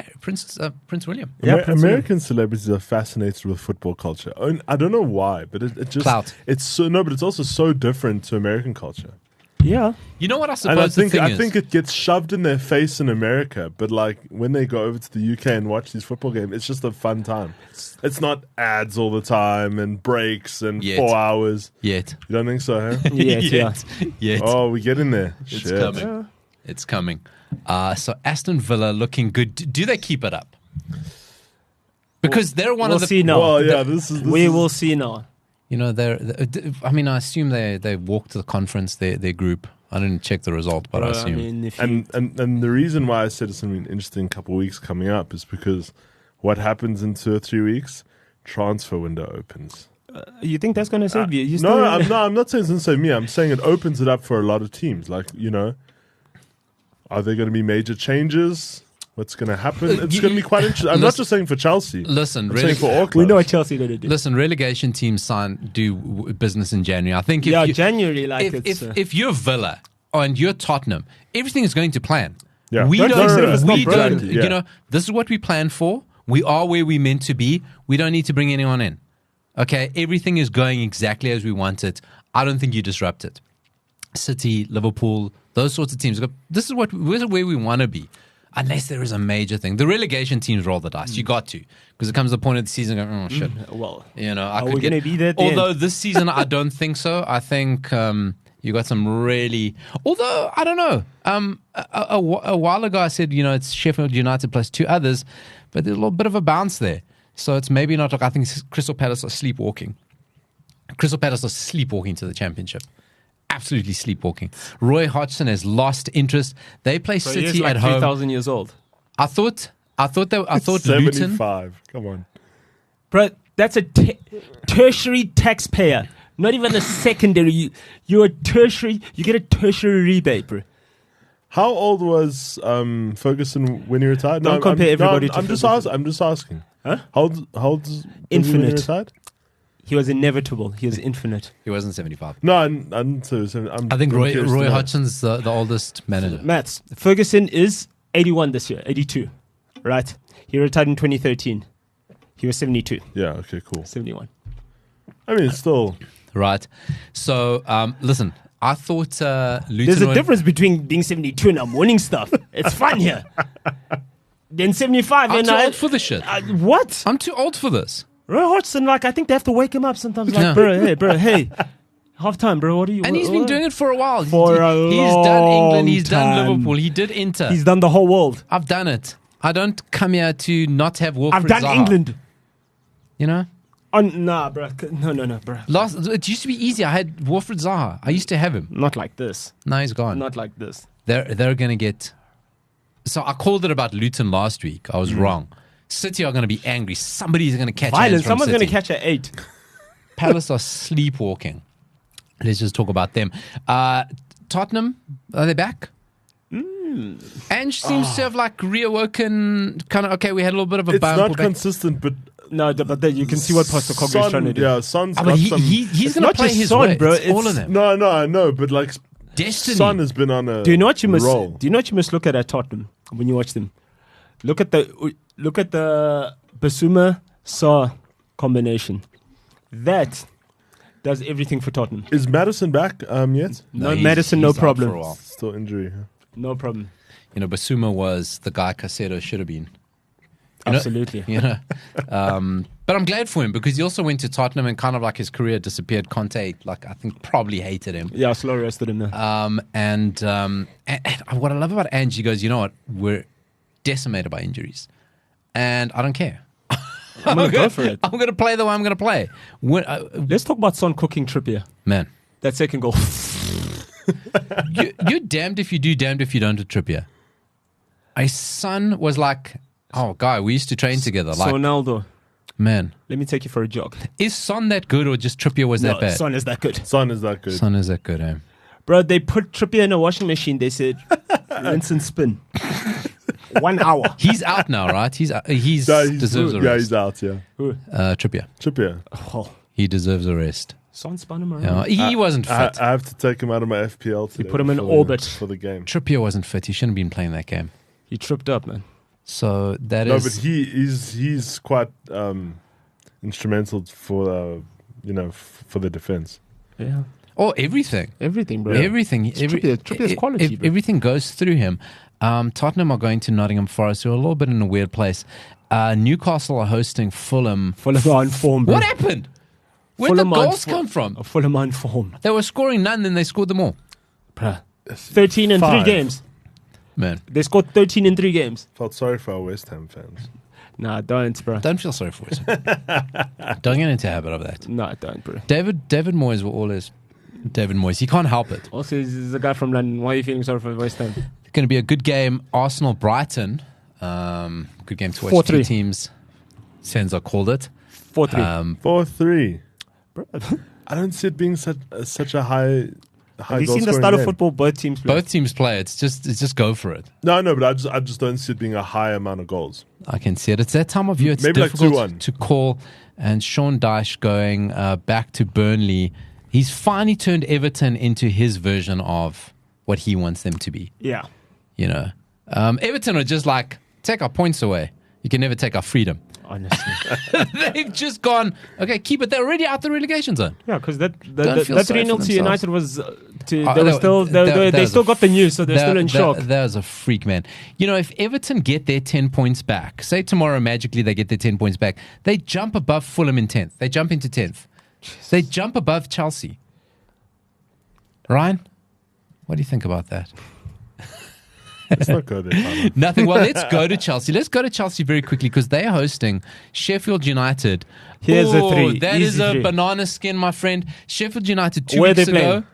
Speaker 1: William.
Speaker 3: American celebrities are fascinated with football culture. I don't know why, but it just
Speaker 1: clout.
Speaker 3: But it's also so different to American culture.
Speaker 2: Yeah.
Speaker 1: You know what I
Speaker 3: And
Speaker 1: suppose
Speaker 3: I think it gets shoved in their face in America, but like when they go over to the UK and watch these football games, it's just a fun time. It's not ads all the time and breaks and 4 hours.
Speaker 1: Yet.
Speaker 3: You don't think so, huh?
Speaker 1: Yet.
Speaker 3: Oh, we get in there.
Speaker 1: It's coming. Yeah. It's coming. So Aston Villa looking good. Do they keep it up? Because they're one of the...
Speaker 2: We'll see now.
Speaker 3: Well, yeah,
Speaker 2: we will see now.
Speaker 1: You know, I assume they walked to the conference, their group. I didn't check the result, but I assume.
Speaker 3: And the reason why I said it's something interesting couple of weeks coming up is because what happens in 2 or 3 weeks? Transfer window opens.
Speaker 2: You think that's going to save you?
Speaker 3: I'm not saying it's going to save me. I'm saying it opens it up for a lot of teams. Like, you know, are there going to be major changes? What's going to happen? It's going to be quite interesting. I'm not just saying for Chelsea.
Speaker 1: Listen,
Speaker 3: I'm saying for all clubs.
Speaker 2: We know what Chelsea going to do.
Speaker 1: Listen, relegation teams do business in January. I think
Speaker 2: January.
Speaker 1: If you're Villa and you're Tottenham, everything is going to plan.
Speaker 3: Yeah.
Speaker 1: We don't.
Speaker 3: Yeah.
Speaker 1: You know, this is what we planned for. We are where we're meant to be. We don't need to bring anyone in. Okay, everything is going exactly as we want it. I don't think you disrupt it. City, Liverpool, those sorts of teams. This is where we want to be. Unless there is a major thing. The relegation teams roll the dice. You got to. Because it comes to the point of the season going, oh, shit.
Speaker 2: Well,
Speaker 1: you know,
Speaker 2: are we going to be there?
Speaker 1: Although this season, I don't think so. I think you got some really... Although, I don't know. A while ago, I said, you know, it's Sheffield United plus 2 others. But there's a little bit of a bounce there. So it's maybe not like... I think Crystal Palace are sleepwalking. Crystal Palace are sleepwalking to the championship. absolutely sleepwalking. Roy Hodgson has lost interest. They play
Speaker 2: So he is
Speaker 1: City
Speaker 2: like
Speaker 1: at home.
Speaker 2: 3,000 years old.
Speaker 1: I thought Luton.
Speaker 3: 75. Come on.
Speaker 2: Bro, that's a tertiary taxpayer. Not even a secondary. You're a tertiary. You get a tertiary rebate, bro.
Speaker 3: How old was Ferguson when he retired?
Speaker 2: Don't compare everybody to
Speaker 3: I'm just asking.
Speaker 2: Huh?
Speaker 3: How old was he when he
Speaker 2: Infinite.
Speaker 3: retired?
Speaker 2: He was inevitable. He was infinite.
Speaker 1: He wasn't 75.
Speaker 3: No, I'm sorry.
Speaker 1: I think Roy Hodgson's the oldest manager.
Speaker 2: Maths. Ferguson is 81 this year. 82. Right. He retired in 2013. He was 72.
Speaker 3: Yeah, okay, cool.
Speaker 2: 71.
Speaker 3: I mean, it's still...
Speaker 1: Right. So, listen, I thought Luton...
Speaker 2: There's a difference between being 72 and I'm winning stuff. It's fun here. Then 75
Speaker 1: I'm
Speaker 2: and
Speaker 1: too old for this shit.
Speaker 2: what?
Speaker 1: I'm too old for this.
Speaker 2: Roy Hodgson, like, I think they have to wake him up sometimes. Like,
Speaker 1: Yeah.
Speaker 2: bro, hey. Half time, bro. What are you?
Speaker 1: And he's been doing it for a while.
Speaker 2: For a
Speaker 1: He's done England. He's
Speaker 2: long
Speaker 1: done
Speaker 2: time.
Speaker 1: Liverpool. He did Inter.
Speaker 2: He's done the whole world.
Speaker 1: I've done it. I don't come here to not have Wilfred
Speaker 2: I've done
Speaker 1: Zaha.
Speaker 2: England.
Speaker 1: You know?
Speaker 2: Nah, bro. No, bro.
Speaker 1: It used to be easy. I had Wilfred Zaha. I used to have him.
Speaker 2: Not like this.
Speaker 1: Now he's gone.
Speaker 2: Not like this.
Speaker 1: They're going to get... So I called it about Luton last week. I was wrong. City are going to be angry. Somebody's going to catch hands
Speaker 2: Violence.
Speaker 1: from
Speaker 2: Someone's going
Speaker 1: City.
Speaker 2: to catch at 8.
Speaker 1: Palace are sleepwalking. Let's just talk about them. Tottenham, are they back? Ange seems to have like reawoken. Kind of okay. We had a little bit of a
Speaker 3: It's
Speaker 1: bump.
Speaker 3: not
Speaker 1: We're back.
Speaker 3: consistent, but...
Speaker 2: No, but you can see what Postecoglou is
Speaker 3: Son,
Speaker 2: trying to do.
Speaker 3: Yeah, Son's
Speaker 1: But
Speaker 3: got
Speaker 1: he's
Speaker 3: some...
Speaker 1: going to
Speaker 2: not
Speaker 1: play
Speaker 2: just
Speaker 1: his
Speaker 2: Son,
Speaker 1: way.
Speaker 2: bro.
Speaker 1: It's all
Speaker 2: It's-
Speaker 1: of them.
Speaker 3: No, I know, but like...
Speaker 1: Destiny.
Speaker 3: Son has been on a
Speaker 2: Do you know what you must?
Speaker 3: roll.
Speaker 2: Do you know what you must look at Tottenham when you watch them? Look at the Basuma Sa combination. That does everything for Tottenham.
Speaker 3: Is Madison back yet?
Speaker 2: No,
Speaker 1: he's-
Speaker 2: Madison, no
Speaker 1: he's out
Speaker 2: problem.
Speaker 1: for a while.
Speaker 3: Still injury. Huh?
Speaker 2: No problem.
Speaker 1: You know, Basuma was the guy Casero should have been. You know?
Speaker 2: Absolutely.
Speaker 1: You know, but I'm glad for him because he also went to Tottenham and kind of like his career disappeared. Conte, like I think, probably hated him.
Speaker 2: Yeah, slow rested him there.
Speaker 1: And what I love about Ange, he goes, you know what, we're decimated by injuries, and I don't care.
Speaker 2: I'm going to go for it.
Speaker 1: I'm going to play the way I'm going to play.
Speaker 2: Let's talk about Son cooking Trippier.
Speaker 1: Man,
Speaker 2: That second goal.
Speaker 1: you're damned if you do, damned if you don't with Trippier. My son was like, oh, guy, we used to train together. Like,
Speaker 2: Ronaldo,
Speaker 1: man,
Speaker 2: let me take you for a jog.
Speaker 1: is Son that good or just Trippier was that bad?
Speaker 2: Son is that good.
Speaker 3: Son is that good.
Speaker 1: Son is that good, eh?
Speaker 2: Bro, they put Trippier in a washing machine. They said, rinse and spin. 1 hour.
Speaker 1: He's out now, right? He's
Speaker 3: Yeah,
Speaker 1: deserves a rest.
Speaker 3: he's out, yeah.
Speaker 1: Trippier.
Speaker 3: Trippier.
Speaker 2: Oh,
Speaker 1: He deserves a rest.
Speaker 2: Son spun him around.
Speaker 1: Yeah, he wasn't fit.
Speaker 3: I have to take him out of my FPL today.
Speaker 2: put him in
Speaker 3: for
Speaker 2: orbit.
Speaker 3: for the game.
Speaker 1: Trippier wasn't fit. He shouldn't have been playing that game.
Speaker 2: He tripped up, man.
Speaker 1: So that
Speaker 3: No,
Speaker 1: is...
Speaker 3: but he's quite instrumental for for the defense.
Speaker 2: Yeah.
Speaker 1: Oh, everything.
Speaker 2: Everything, bro.
Speaker 1: Everything.
Speaker 2: Trippier's quality, bro.
Speaker 1: Everything goes through him. Tottenham are going to Nottingham Forest, who are a little bit in a weird place. Newcastle are hosting Fulham.
Speaker 2: Fulham are on form, bro.
Speaker 1: What happened? Where did the
Speaker 2: Fulham on
Speaker 1: goals come from?
Speaker 2: Fulham on form.
Speaker 1: They were scoring none, then they scored them all.
Speaker 2: Bruh. 13 in 3
Speaker 3: 5.
Speaker 2: games.
Speaker 1: Man,
Speaker 2: They scored 13 in 3 games.
Speaker 3: Felt sorry for our West Ham fans.
Speaker 2: Nah, don't, bro.
Speaker 1: don't feel sorry for it. Don't get into a habit of that.
Speaker 2: Nah, don't, bro.
Speaker 1: David Moyes will always... David Moyes. He can't help it.
Speaker 2: Also, he's a guy from London. Why are you feeling sorry for West Ham?
Speaker 1: It's going to be a good game. Arsenal-Brighton. Good game to watch.
Speaker 2: 4-3.
Speaker 1: Two teams. Senzo called it.
Speaker 2: 4-3.
Speaker 3: 4-3.
Speaker 2: Bro.
Speaker 3: I don't see it being such a high
Speaker 2: Have you
Speaker 3: goal
Speaker 2: seen the
Speaker 3: scoring
Speaker 2: start of
Speaker 3: game.
Speaker 2: football both teams play?
Speaker 1: Both teams play. It's just go for it.
Speaker 3: No, but I just don't see it being a high amount of goals.
Speaker 1: I can see it. It's that time of year. It's
Speaker 3: Maybe like
Speaker 1: difficult
Speaker 3: 2-1.
Speaker 1: to call. And Sean Dyche going back to Burnley. He's finally turned Everton into his version of what he wants them to be.
Speaker 2: Yeah.
Speaker 1: You know, Everton are just like, take our points away. You can never take our freedom.
Speaker 2: Honestly.
Speaker 1: They've just gone, okay, keep it. They're already out the relegation zone.
Speaker 2: Yeah, because that
Speaker 1: Don't feel
Speaker 2: 3-0
Speaker 1: sorry for
Speaker 2: to United
Speaker 1: themselves.
Speaker 2: was they still got the news, so they're still in shock.
Speaker 1: That was a freak, man. You know, if Everton get their 10 points back, say tomorrow magically they get their 10 points back, they jump above Fulham in 10th. They jump into 10th. They jump above Chelsea. Ryan, what do you think about that?
Speaker 3: Let's not go there. Tyler.
Speaker 1: Nothing. Well, let's go to Chelsea. Let's go to Chelsea very quickly because they are hosting Sheffield United.
Speaker 2: Here's a 3.
Speaker 1: That
Speaker 2: Easy
Speaker 1: is a
Speaker 2: 3.
Speaker 1: banana skin, my friend. Sheffield United 2
Speaker 2: Where are
Speaker 1: weeks
Speaker 2: they
Speaker 1: ago.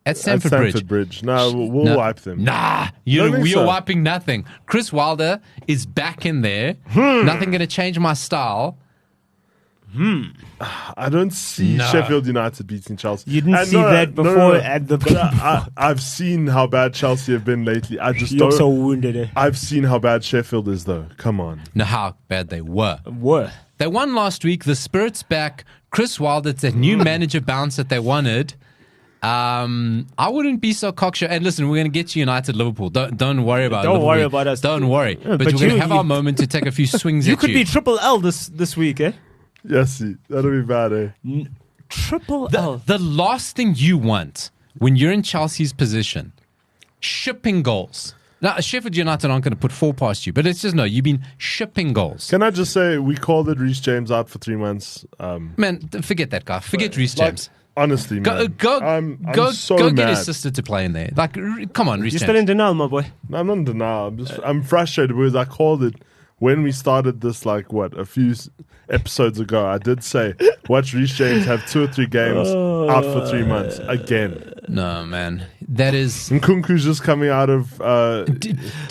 Speaker 1: At Stamford Bridge.
Speaker 3: No, we'll wipe them.
Speaker 1: Nah, we are wiping nothing. Chris Wilder is back in there. Nothing going to change my style.
Speaker 3: I don't see Sheffield United beating Chelsea.
Speaker 2: You didn't see that before at the.
Speaker 3: But I've seen how bad Chelsea have been lately. I just
Speaker 2: You're
Speaker 3: don't.
Speaker 2: so wounded. Eh?
Speaker 3: I've seen how bad Sheffield is, though. Come on.
Speaker 1: Know how bad they were.
Speaker 2: They
Speaker 1: won last week. The spirit's back. Chris Wilder, it's that new manager bounce that they wanted. I wouldn't be so cocksure. And listen, we're going to get to United Liverpool. Don't worry about it.
Speaker 2: Don't worry about us.
Speaker 1: Don't worry. But we're going to have our moment to take a few swings
Speaker 2: you
Speaker 1: at
Speaker 2: could be triple L this week, eh?
Speaker 3: Yes, that'll be bad, eh?
Speaker 2: Triple L.
Speaker 1: The last thing you want when you're in Chelsea's position, shipping goals. Now, Sheffield United aren't going to put 4 past you, but it's just you've been shipping goals.
Speaker 3: Can I just say, we called it Reece James out for 3 months.
Speaker 1: Man, forget that guy. Forget Reece James.
Speaker 3: Honestly, man.
Speaker 1: Go
Speaker 3: so
Speaker 1: get
Speaker 3: mad.
Speaker 1: his sister to play in there. Like, come on, Reece
Speaker 2: You're
Speaker 1: James.
Speaker 2: still in denial, my boy.
Speaker 3: No, I'm not in denial. I'm frustrated because I called it when we started this, a few episodes ago. I did say, watch Reece James have 2 or 3 games out for 3 months again.
Speaker 1: No, man. That is...
Speaker 3: Nkunku's just coming out of...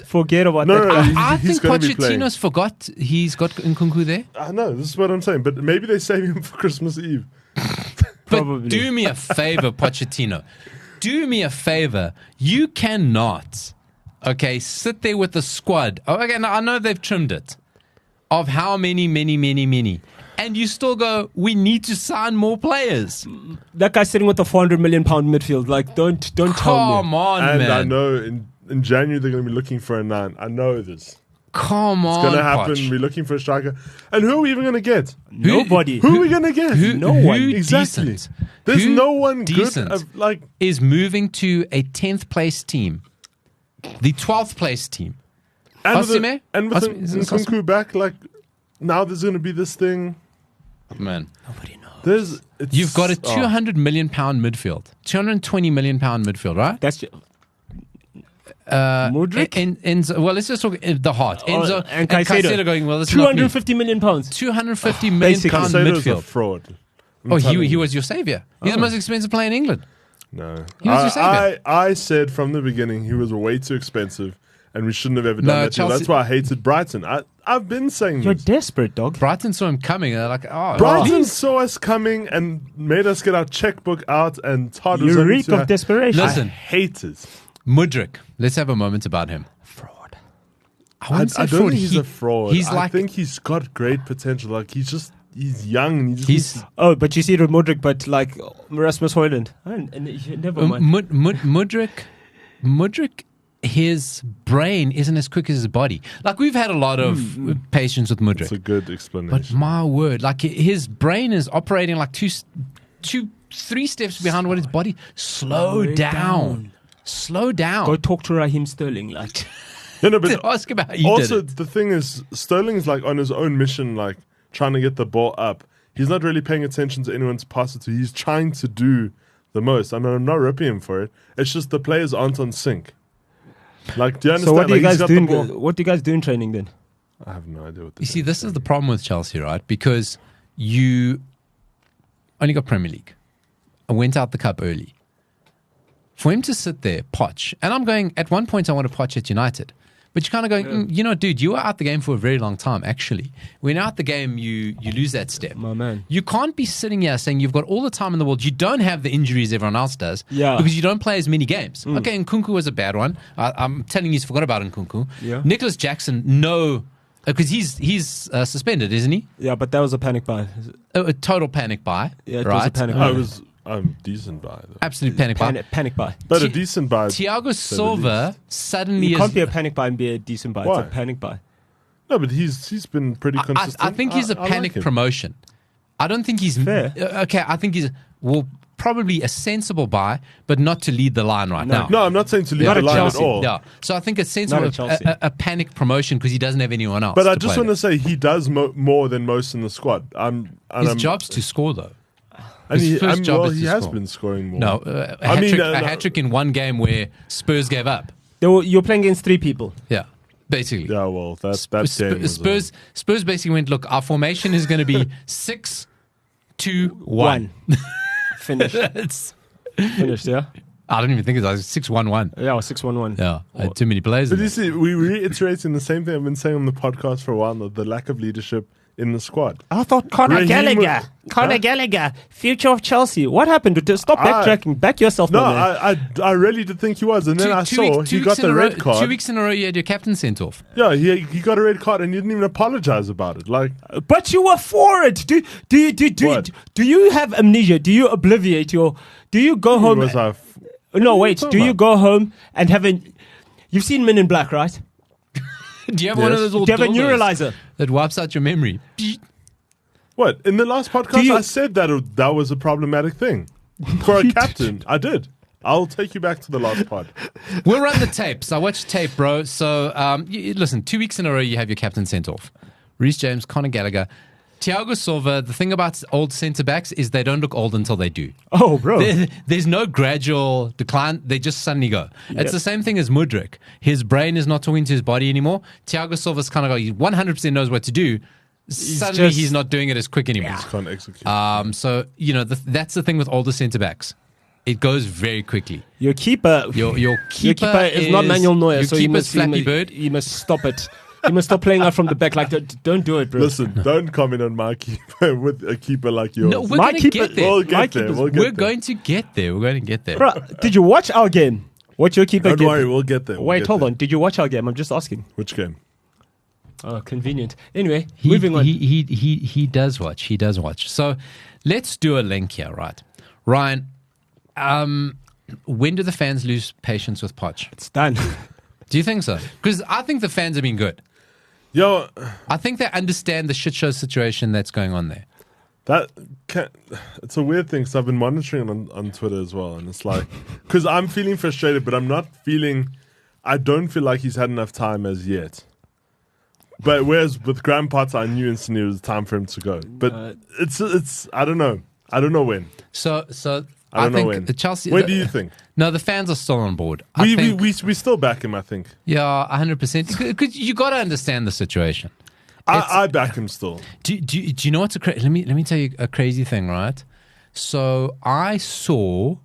Speaker 2: Forget about that.
Speaker 1: I
Speaker 3: he's
Speaker 1: think
Speaker 3: gonna be playing.
Speaker 1: Pochettino's forgot he's got Nkunku there.
Speaker 3: I know, this is what I'm saying. But maybe they save him for Christmas Eve.
Speaker 1: But do me a favor, Pochettino. Do me a favor. You cannot, sit there with the squad. Now I know they've trimmed it. Of how many. And you still go, we need to sign more players.
Speaker 2: That guy's sitting with a £400 million midfield. Don't tell me.
Speaker 1: Come on,
Speaker 3: and
Speaker 1: man.
Speaker 3: I know in January they're going to be looking for a 9. I know this.
Speaker 1: Come on,
Speaker 3: It's going to happen.
Speaker 1: Poch.
Speaker 3: We're looking for a striker. And who are we even going to get?
Speaker 2: Nobody.
Speaker 3: Who are we going to get?
Speaker 2: No one.
Speaker 3: Exactly.
Speaker 1: Decent?
Speaker 3: There's
Speaker 1: Who
Speaker 3: no one
Speaker 1: decent
Speaker 3: good.
Speaker 1: is moving to a 10th place team. The 12th place team.
Speaker 3: And
Speaker 1: Osimhen?
Speaker 3: with
Speaker 1: Osimhen? Is it
Speaker 3: Nkunku back, now there's going to be this thing.
Speaker 1: Man.
Speaker 2: Nobody knows.
Speaker 1: You've got a £200 million midfield. £220 million midfield, right?
Speaker 2: That's just,
Speaker 1: Mudryk? Enzo, well, let's just talk the heart. Enzo
Speaker 2: and Caicedo
Speaker 1: going, well, this is not me.
Speaker 2: £250 million.
Speaker 1: £250 million
Speaker 3: Caicedo's a
Speaker 1: midfield.
Speaker 3: fraud.
Speaker 1: He was your savior. He's the most expensive player in England.
Speaker 3: No.
Speaker 1: He was your savior.
Speaker 3: I said from the beginning he was way too expensive and we shouldn't have ever done that.
Speaker 1: Chelsea,
Speaker 3: that's why I hated Brighton. I've been saying
Speaker 2: You're
Speaker 3: this.
Speaker 2: desperate, dog.
Speaker 1: Brighton saw him coming. They're like,
Speaker 3: Brighton saw us coming and made us get our checkbook out and Todd was
Speaker 2: You
Speaker 3: only
Speaker 2: reek
Speaker 3: to
Speaker 2: of desperation.
Speaker 1: Listen.
Speaker 3: I hate it.
Speaker 1: Mudryk. Let's have a moment about him.
Speaker 2: Fraud.
Speaker 1: I wouldn't say
Speaker 3: I don't
Speaker 1: fraud.
Speaker 3: think he's a fraud.
Speaker 1: I
Speaker 3: I think he's got great potential. He's young and
Speaker 2: But you see it with Mudryk, but Rasmus Højlund. Never mind.
Speaker 1: Mudryk, his brain isn't as quick as his body. We've had a lot of patience with Mudryk.
Speaker 3: It's a good explanation.
Speaker 1: But my word, his brain is operating 3 steps behind what his body. Slow down. Slow down.
Speaker 2: Go talk to Raheem Sterling.
Speaker 3: But
Speaker 1: ask about how you
Speaker 3: also,
Speaker 1: did it.
Speaker 3: the thing is, Sterling's on his own mission, trying to get the ball up. He's not really paying attention to anyone to pass it to. He's trying to do the most. I mean, I'm not ripping him for it. It's just the players aren't on sync. Do you understand?
Speaker 2: So what do you guys
Speaker 3: he's got
Speaker 2: do?
Speaker 3: the ball.
Speaker 2: What do you guys do in training then?
Speaker 3: I have no idea what
Speaker 1: You see, this is the problem with Chelsea, right? Because you only got Premier League. I went out the cup early. For him to sit there, Poch, and I'm going, at one point I want to Poch at United. But you're kind of going, dude, you were out the game for a very long time, actually. When out the game, you lose that step.
Speaker 2: My man.
Speaker 1: You can't be sitting here saying you've got all the time in the world. You don't have the injuries everyone else does.
Speaker 2: Yeah.
Speaker 1: Because you don't play as many games. Okay, Nkunku was a bad one. I'm telling you, he's forgot about Nkunku.
Speaker 2: Yeah.
Speaker 1: Nicholas Jackson, no. Because he's suspended, isn't he?
Speaker 2: Yeah, but that was a panic buy.
Speaker 1: A total panic buy.
Speaker 2: Yeah, it
Speaker 1: right?
Speaker 2: was a panic buy.
Speaker 3: I'm decent buy though.
Speaker 1: Absolute panic buy.
Speaker 2: Panic buy.
Speaker 3: But a decent buy.
Speaker 1: Thiago Silva suddenly
Speaker 2: You
Speaker 1: is...
Speaker 2: can't be a panic buy and be a decent buy.
Speaker 3: Why?
Speaker 2: It's a panic buy.
Speaker 3: No, but he's been pretty consistent.
Speaker 1: I think he's a
Speaker 3: I
Speaker 1: panic
Speaker 3: like him.
Speaker 1: promotion. I don't think he's...
Speaker 2: Fair.
Speaker 1: Okay, I think he's... probably a sensible buy, but not to lead the line right now.
Speaker 3: No, I'm not saying to leave
Speaker 2: Not
Speaker 3: the
Speaker 2: at
Speaker 3: line
Speaker 2: Chelsea.
Speaker 3: at all.
Speaker 1: Yeah. So I think it's
Speaker 2: Not
Speaker 1: sensible,
Speaker 2: at Chelsea.
Speaker 1: a panic promotion because he doesn't have anyone else.
Speaker 3: But I
Speaker 1: to
Speaker 3: just
Speaker 1: play
Speaker 3: want to say he does more than most in the squad.
Speaker 1: His job's to score, though.
Speaker 3: And
Speaker 1: his first job is
Speaker 3: he
Speaker 1: to
Speaker 3: has
Speaker 1: score.
Speaker 3: been scoring more.
Speaker 1: No, a hat-trick in one game where Spurs gave up.
Speaker 2: You're playing against 3 people.
Speaker 1: Yeah, basically.
Speaker 3: Yeah, well, that game was
Speaker 1: Spurs basically went, look, our formation is going to be 6-2-1.
Speaker 2: Finished. Finished, yeah?
Speaker 1: I don't even think it was 6-1-1.
Speaker 2: Yeah, 6-1-1.
Speaker 1: Yeah, I had too many players.
Speaker 3: But
Speaker 1: in
Speaker 3: you
Speaker 1: there.
Speaker 3: see, we're reiterating the same thing I've been saying on the podcast for a while now, the lack of leadership in the squad.
Speaker 2: I thought Conor
Speaker 3: Raheem
Speaker 2: Gallagher.
Speaker 3: was-
Speaker 2: Conor
Speaker 3: Huh?
Speaker 2: Gallagher, future of Chelsea. What happened? Stop backtracking. Back yourself.
Speaker 3: No,
Speaker 2: man.
Speaker 3: I really did think he was, and then I saw he got the red card.
Speaker 1: 2 weeks in a row, you had your captain sent off.
Speaker 3: Yeah, he got a red card, and he didn't even apologize about it. Like,
Speaker 2: But you were for it.
Speaker 3: What?
Speaker 2: Do you have amnesia? Do you obliviate your? Do you go home?
Speaker 3: was I?
Speaker 2: No, wait.
Speaker 3: talking
Speaker 2: Do you
Speaker 3: about?
Speaker 2: go home and have a? You've seen Men in Black, right?
Speaker 1: Do you have one of
Speaker 3: Yes.
Speaker 1: those little
Speaker 2: Do you have a
Speaker 1: dildos
Speaker 2: neuralizer?
Speaker 1: that wipes out your memory?
Speaker 3: What in the last podcast?
Speaker 2: you-
Speaker 3: I said that was a problematic thing for a captain. I did. I'll take you back to the last pod.
Speaker 1: We'll run the tapes. I watched tape, bro. So, listen, 2 weeks in a row, you have your captain sent off. Reece James, Conor Gallagher, Thiago Silva. The thing about old centre backs is they don't look old until they do.
Speaker 2: Oh, bro.
Speaker 1: There's no gradual decline. They just suddenly go. It's the same thing as Mudryk. His brain is not talking to his body anymore. Thiago Silva's kind of go, he 100% knows what to do. Suddenly,
Speaker 2: just-
Speaker 1: he's not doing it as quick anymore.
Speaker 3: Just can't execute.
Speaker 1: So, that's the thing with older centre backs. It goes very quickly.
Speaker 2: Your keeper.
Speaker 1: Your
Speaker 2: Your
Speaker 1: keeper,
Speaker 2: keeper is not Manuel Neuer,
Speaker 1: your
Speaker 2: so you
Speaker 1: keeper's
Speaker 2: must,
Speaker 1: Flappy Bird.
Speaker 2: You must stop it. You must stop playing out from the back like that. Don't do it, bro.
Speaker 3: Listen, don't comment on my keeper with a keeper like yours.
Speaker 1: No, we're
Speaker 2: My
Speaker 1: going to
Speaker 2: keeper-
Speaker 1: get there.
Speaker 3: We'll
Speaker 2: My
Speaker 3: get there.
Speaker 2: keeper's-
Speaker 3: We'll get
Speaker 1: We're
Speaker 3: there.
Speaker 1: going to get there. We're going to get there.
Speaker 2: Bro, did you watch our game? What's your keeper
Speaker 3: Don't
Speaker 2: get?
Speaker 3: worry, we'll get there. We'll
Speaker 2: Wait,
Speaker 3: get
Speaker 2: hold
Speaker 3: there.
Speaker 2: on. Did you watch our game? I'm just asking.
Speaker 3: Which game?
Speaker 2: Oh, convenient. Anyway,
Speaker 1: He,
Speaker 2: moving on.
Speaker 1: He does watch. He does watch. So let's do a link here, right? Ryan, when do the fans lose patience with Poch?
Speaker 2: It's done.
Speaker 1: Do you think so? Because I think the fans have been good.
Speaker 3: Yo,
Speaker 1: I think they understand the shit show situation that's going on there.
Speaker 3: it's a weird thing because I've been monitoring it on Twitter as well, and it's like because I'm feeling frustrated, but I'm not feeling. I don't feel like he's had enough time as yet. But whereas with Graham Potter, I knew instantly it was time for him to go. But it's I don't know. I don't know when.
Speaker 1: So
Speaker 3: I don't know
Speaker 1: think
Speaker 3: when.
Speaker 1: Chelsea.
Speaker 3: When do you think?
Speaker 1: No, the fans are still on board. I think,
Speaker 3: We still back him. I think.
Speaker 1: yeah, 100%. Because you got to understand the situation.
Speaker 3: I back him still.
Speaker 1: Do you know what's let me tell you a crazy thing, right? So I saw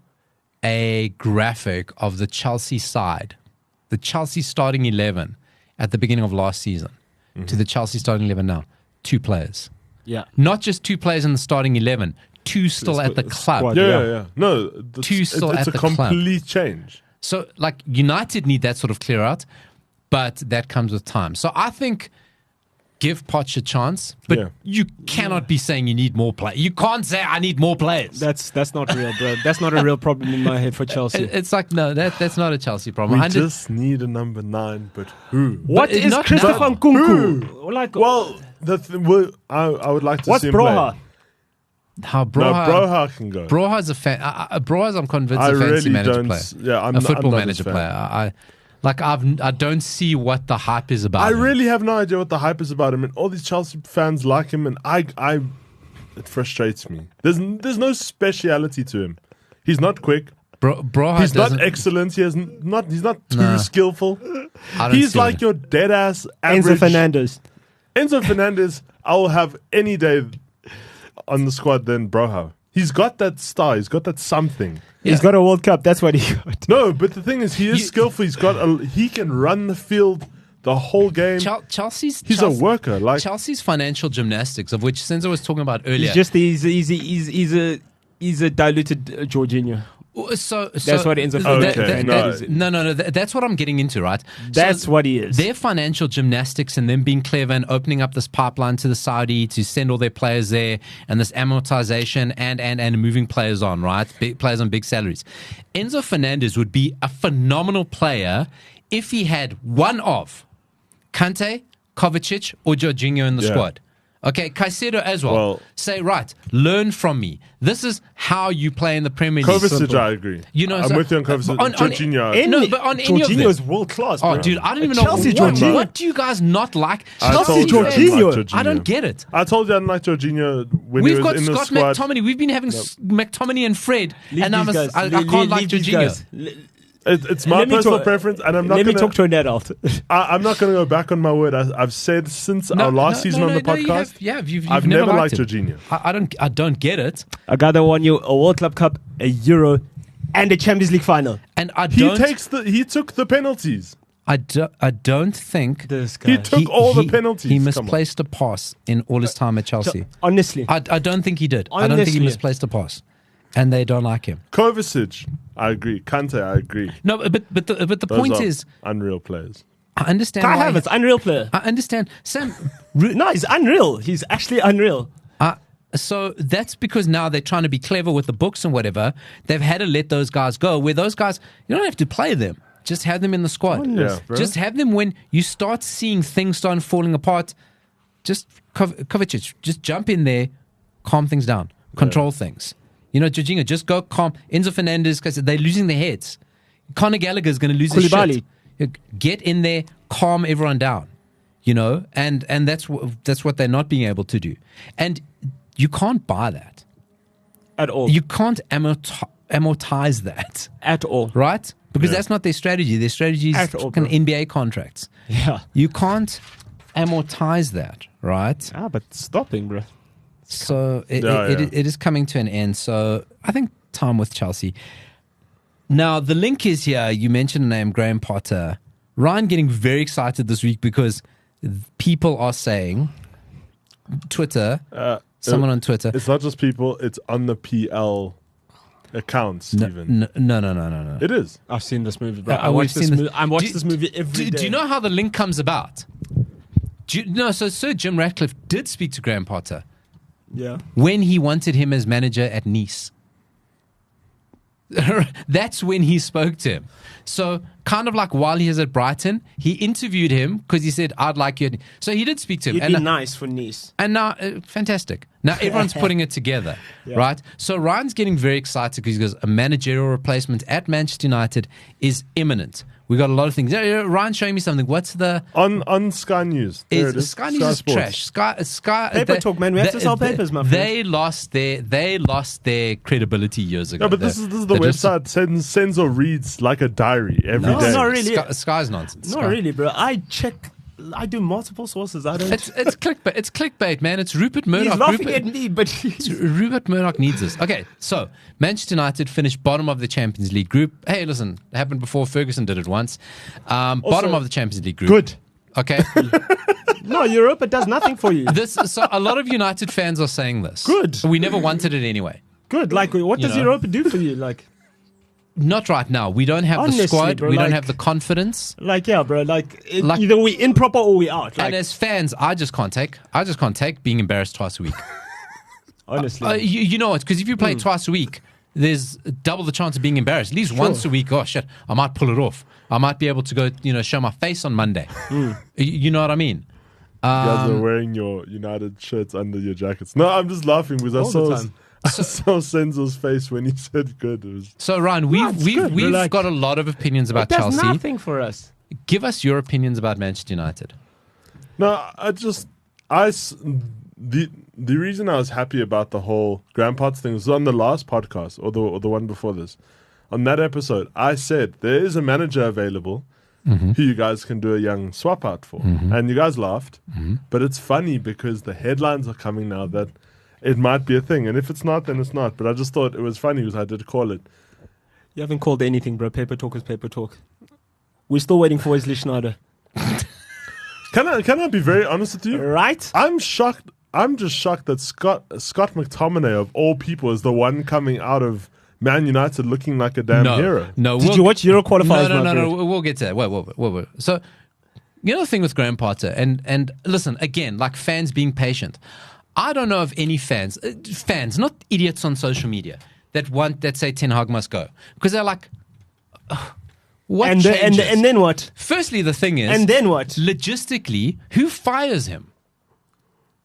Speaker 1: a graphic of the Chelsea side, the Chelsea starting 11 at the beginning of last season to the Chelsea starting 11 now. 2 players.
Speaker 2: Yeah.
Speaker 1: Not just 2 players in the starting 11, 2 still at the club.
Speaker 2: squad.
Speaker 3: Yeah. No,
Speaker 1: Two still
Speaker 3: it's
Speaker 1: at
Speaker 3: a
Speaker 1: the club.
Speaker 3: complete change.
Speaker 1: So, like, United need that sort of clear out, but that comes with time. So I think give Poch a chance, but
Speaker 3: Yeah.
Speaker 1: you cannot be saying you need more players. You can't say I need more players.
Speaker 2: That's not real, bro. That's not a real problem in my head for Chelsea.
Speaker 1: It's like, no, that's not a Chelsea problem.
Speaker 3: We
Speaker 1: 100
Speaker 3: just need a number 9, but who?
Speaker 2: What
Speaker 1: But
Speaker 2: is
Speaker 1: not
Speaker 2: Christopher
Speaker 1: now.
Speaker 2: Nkunku? Like,
Speaker 3: Well, I would like to
Speaker 2: what's
Speaker 3: see him
Speaker 2: Broha?
Speaker 3: play.
Speaker 1: How
Speaker 3: No,
Speaker 1: Broha,
Speaker 3: Broha can go.
Speaker 1: Broha's a fan. Broha's, I'm convinced,
Speaker 3: I
Speaker 1: a fancy
Speaker 3: really
Speaker 1: manager
Speaker 3: don't.
Speaker 1: player.
Speaker 3: Yeah, I'm
Speaker 1: A
Speaker 3: not-
Speaker 1: football
Speaker 3: I'm not his
Speaker 1: manager
Speaker 3: fan.
Speaker 1: player. I don't see what the hype is about.
Speaker 3: I
Speaker 1: him.
Speaker 3: really have no idea what the hype is about him, and all these Chelsea fans like him, and it frustrates me. There's no speciality to him. He's not quick.
Speaker 1: Broha
Speaker 3: He's not
Speaker 1: doesn't-
Speaker 3: excellent. He's not too
Speaker 1: Nah.
Speaker 3: skillful.
Speaker 1: I don't
Speaker 3: He's
Speaker 1: see
Speaker 3: like
Speaker 1: it.
Speaker 3: your dead ass
Speaker 2: Enzo
Speaker 3: average.
Speaker 2: Fernandez.
Speaker 3: Enzo Fernandez, I will have any day on the squad than Broha. He's got that star. He's got that something.
Speaker 2: He's got a World Cup. That's what he got.
Speaker 3: No, but the thing is, he is skillful. He can run the field the whole game.
Speaker 1: Chelsea's.
Speaker 3: He's a worker. Like
Speaker 1: Chelsea's financial gymnastics, of which Senzo was talking about earlier.
Speaker 2: He's a diluted Jorginho.
Speaker 1: So
Speaker 2: That's what Enzo
Speaker 3: Fernandez is.
Speaker 1: No. That's what I'm getting into, right?
Speaker 2: That's
Speaker 1: So
Speaker 2: what he is.
Speaker 1: Their financial gymnastics and them being clever and opening up this pipeline to the Saudi to send all their players there, and this amortization and moving players on, right? Big players on big salaries. Enzo Fernandez would be a phenomenal player if he had one of Kante, Kovacic, or Jorginho in the
Speaker 3: Yeah.
Speaker 1: squad. Okay, Caicedo as well.
Speaker 3: Well-
Speaker 1: Say, right, learn from me. This is how you play in the Premier League.
Speaker 3: Kovacic, I agree.
Speaker 1: You know,
Speaker 3: I'm
Speaker 1: so-
Speaker 3: with you on Kovacic.
Speaker 1: on-
Speaker 3: Jorginho.
Speaker 1: No, but on any of them.
Speaker 2: Jorginho is world class.
Speaker 1: Oh,
Speaker 2: bro.
Speaker 1: dude, I don't even
Speaker 2: Chelsea
Speaker 1: know.
Speaker 2: Jorginho.
Speaker 1: What do you guys not like?
Speaker 3: I
Speaker 2: Chelsea
Speaker 3: told you I didn't
Speaker 2: Jorginho.
Speaker 3: like
Speaker 1: I don't get it.
Speaker 3: I told you I didn't like Jorginho when he
Speaker 1: We've
Speaker 3: was
Speaker 1: got
Speaker 3: in the
Speaker 1: Scott
Speaker 3: squad.
Speaker 1: McTominay. We've been having McTominay and Fred,
Speaker 2: Leave
Speaker 1: and
Speaker 2: these guys.
Speaker 1: I can't like
Speaker 2: Leave these
Speaker 1: Jorginho.
Speaker 2: guys.
Speaker 3: It's my
Speaker 2: Let me
Speaker 3: personal
Speaker 2: talk-
Speaker 3: preference, and I'm not
Speaker 2: Let me
Speaker 3: going
Speaker 2: talk to an adult.
Speaker 3: I'm not going to go back on my word. I've said since our last season on the podcast,
Speaker 1: You've
Speaker 3: I've
Speaker 1: never
Speaker 3: never
Speaker 1: liked
Speaker 3: liked
Speaker 1: him.
Speaker 3: Jorginho.
Speaker 1: I don't get it.
Speaker 2: A guy that won you a World Club Cup, a Euro, and a Champions League final.
Speaker 1: And
Speaker 3: He took the penalties.
Speaker 1: I don't think
Speaker 2: This guy.
Speaker 3: He took all the penalties.
Speaker 1: He
Speaker 3: Come on.
Speaker 1: misplaced a pass in all his time at Chelsea.
Speaker 2: Honestly.
Speaker 1: I don't think he did. I don't think he
Speaker 2: Honestly.
Speaker 1: misplaced a pass, and they don't like him.
Speaker 3: Kovacic, I agree. Kante, I agree.
Speaker 1: No, but the
Speaker 3: Those
Speaker 1: point
Speaker 3: are
Speaker 1: is,
Speaker 3: unreal players.
Speaker 1: I understand.
Speaker 2: Kai
Speaker 1: why
Speaker 2: Havertz, unreal player.
Speaker 1: I understand, Sam.
Speaker 2: No, he's unreal. He's actually unreal.
Speaker 1: So that's because now they're trying to be clever with the books and whatever. They've had to let those guys go. Where those guys, you don't have to play them. Just have them in the squad.
Speaker 3: Yeah, bro.
Speaker 1: Just have them when you start seeing things start falling apart. Just Kovacic, just jump in there, calm things down, control things. You know, Jorginho, just go calm. Enzo Fernandez, because they're losing their heads. Conor Gallagher is going to lose his
Speaker 2: Koulibaly.
Speaker 1: shit. Get in there, calm everyone down. You know, and that's what they're not being able to do. And you can't buy that.
Speaker 2: At all.
Speaker 1: You can't amortize that.
Speaker 2: At all.
Speaker 1: Right? Because that's not their strategy. Their strategy is
Speaker 2: At all,
Speaker 1: fucking
Speaker 2: bro.
Speaker 1: NBA contracts.
Speaker 2: Yeah.
Speaker 1: You can't amortize that, right?
Speaker 2: But stopping, bro.
Speaker 1: So it is coming to an end. So I think time with Chelsea. Now, the link is here. You mentioned the name Graham Potter. Ryan getting very excited this week because people are saying, Twitter, someone on Twitter.
Speaker 3: It's not just people, it's on the PL accounts, even.
Speaker 1: No.
Speaker 3: It is.
Speaker 2: I've seen this movie, bro. I
Speaker 1: we've
Speaker 2: watch this
Speaker 1: seen
Speaker 2: movie. I watch this movie every day.
Speaker 1: Do you know how the link comes about? So Sir Jim Ratcliffe did speak to Graham Potter
Speaker 2: Yeah.
Speaker 1: when he wanted him as manager at Nice. That's when he spoke to him. So kind of like while he was at Brighton, he interviewed him because he said, I'd like you. So he did speak to him.
Speaker 2: It'd be nice for Nice.
Speaker 1: And now, fantastic. Now everyone's putting it together, right? So Ryan's getting very excited because he goes, a managerial replacement at Manchester United is imminent. We got a lot of things. Ryan's showing me something. What's the...
Speaker 3: On Sky News. There it is.
Speaker 1: Sky News is
Speaker 3: Sports.
Speaker 1: trash. Sky
Speaker 2: Paper talk, man. We have to sell papers, my friend.
Speaker 1: They lost their credibility years ago.
Speaker 3: No, but this is the website. Sends or reads like a diary every day.
Speaker 2: No, not really.
Speaker 1: Sky's nonsense.
Speaker 2: Not really, bro. I do multiple sources. I don't...
Speaker 1: It's clickbait. It's clickbait, man. It's Rupert Murdoch.
Speaker 2: He's laughing at me, but
Speaker 1: Rupert Murdoch needs this. Okay, so Manchester United finished bottom of the Champions League group. Hey, listen, it happened before. Ferguson did it once. Bottom of the Champions League group.
Speaker 2: Good.
Speaker 1: Okay.
Speaker 2: No, Europa does nothing for you.
Speaker 1: So a lot of United fans are saying this.
Speaker 2: Good.
Speaker 1: We never wanted it anyway.
Speaker 2: Good. Like, what does
Speaker 1: know.
Speaker 2: Europa do for you? Like,
Speaker 1: Not right now. We don't have
Speaker 2: Honestly,
Speaker 1: the squad.
Speaker 2: bro,
Speaker 1: We don't
Speaker 2: like-
Speaker 1: have the confidence.
Speaker 2: yeah, bro. Like,
Speaker 1: Like-
Speaker 2: either we in proper or we out. Like,
Speaker 1: And as fans, I just can't take being embarrassed twice a week.
Speaker 2: honestly.
Speaker 1: You know what? Because if you play twice a week, there's double the chance of being embarrassed. At least once a week. Oh shit! I might pull it off. I might be able to go, show my face on Monday. You know what I mean?
Speaker 3: You guys are wearing your United shirts under your jackets. No, I'm just laughing because
Speaker 2: All the time.
Speaker 3: I saw Senzo's face when he said good. It was,
Speaker 1: So Ryan,
Speaker 2: it's good.
Speaker 1: we've
Speaker 2: We're like-
Speaker 1: got a lot of opinions about
Speaker 2: it does
Speaker 1: Chelsea.
Speaker 2: nothing for us.
Speaker 1: Give us your opinions about Manchester United.
Speaker 3: no, the reason I was happy about the whole Graham Potter thing was on the last podcast or the one before this. On that episode, I said there is a manager available who you guys can do a young swap out for. And you guys laughed. But it's funny because the headlines are coming now that it might be a thing. And if it's not, then it's not. But I just thought it was funny because I did call it.
Speaker 2: You haven't called anything, bro. Paper talk is paper talk. We're still waiting for Wesley Schneider.
Speaker 3: Can I be very honest with you?
Speaker 2: Right?
Speaker 3: I'm shocked. I'm just shocked that Scott McTominay, of all people, is the one coming out of Man United looking like a damn hero.
Speaker 1: No.
Speaker 2: Did you watch Euro qualifiers?
Speaker 1: No. We'll get to that. Wait. So, you know the thing with Graham Potter, and listen, again, like fans being patient. I don't know of any fans, not idiots on social media, that say Ten Hag must go. Because they're like, what changes?
Speaker 2: And then what?
Speaker 1: Firstly, the thing is,
Speaker 2: And then what?
Speaker 1: logistically, who fires him?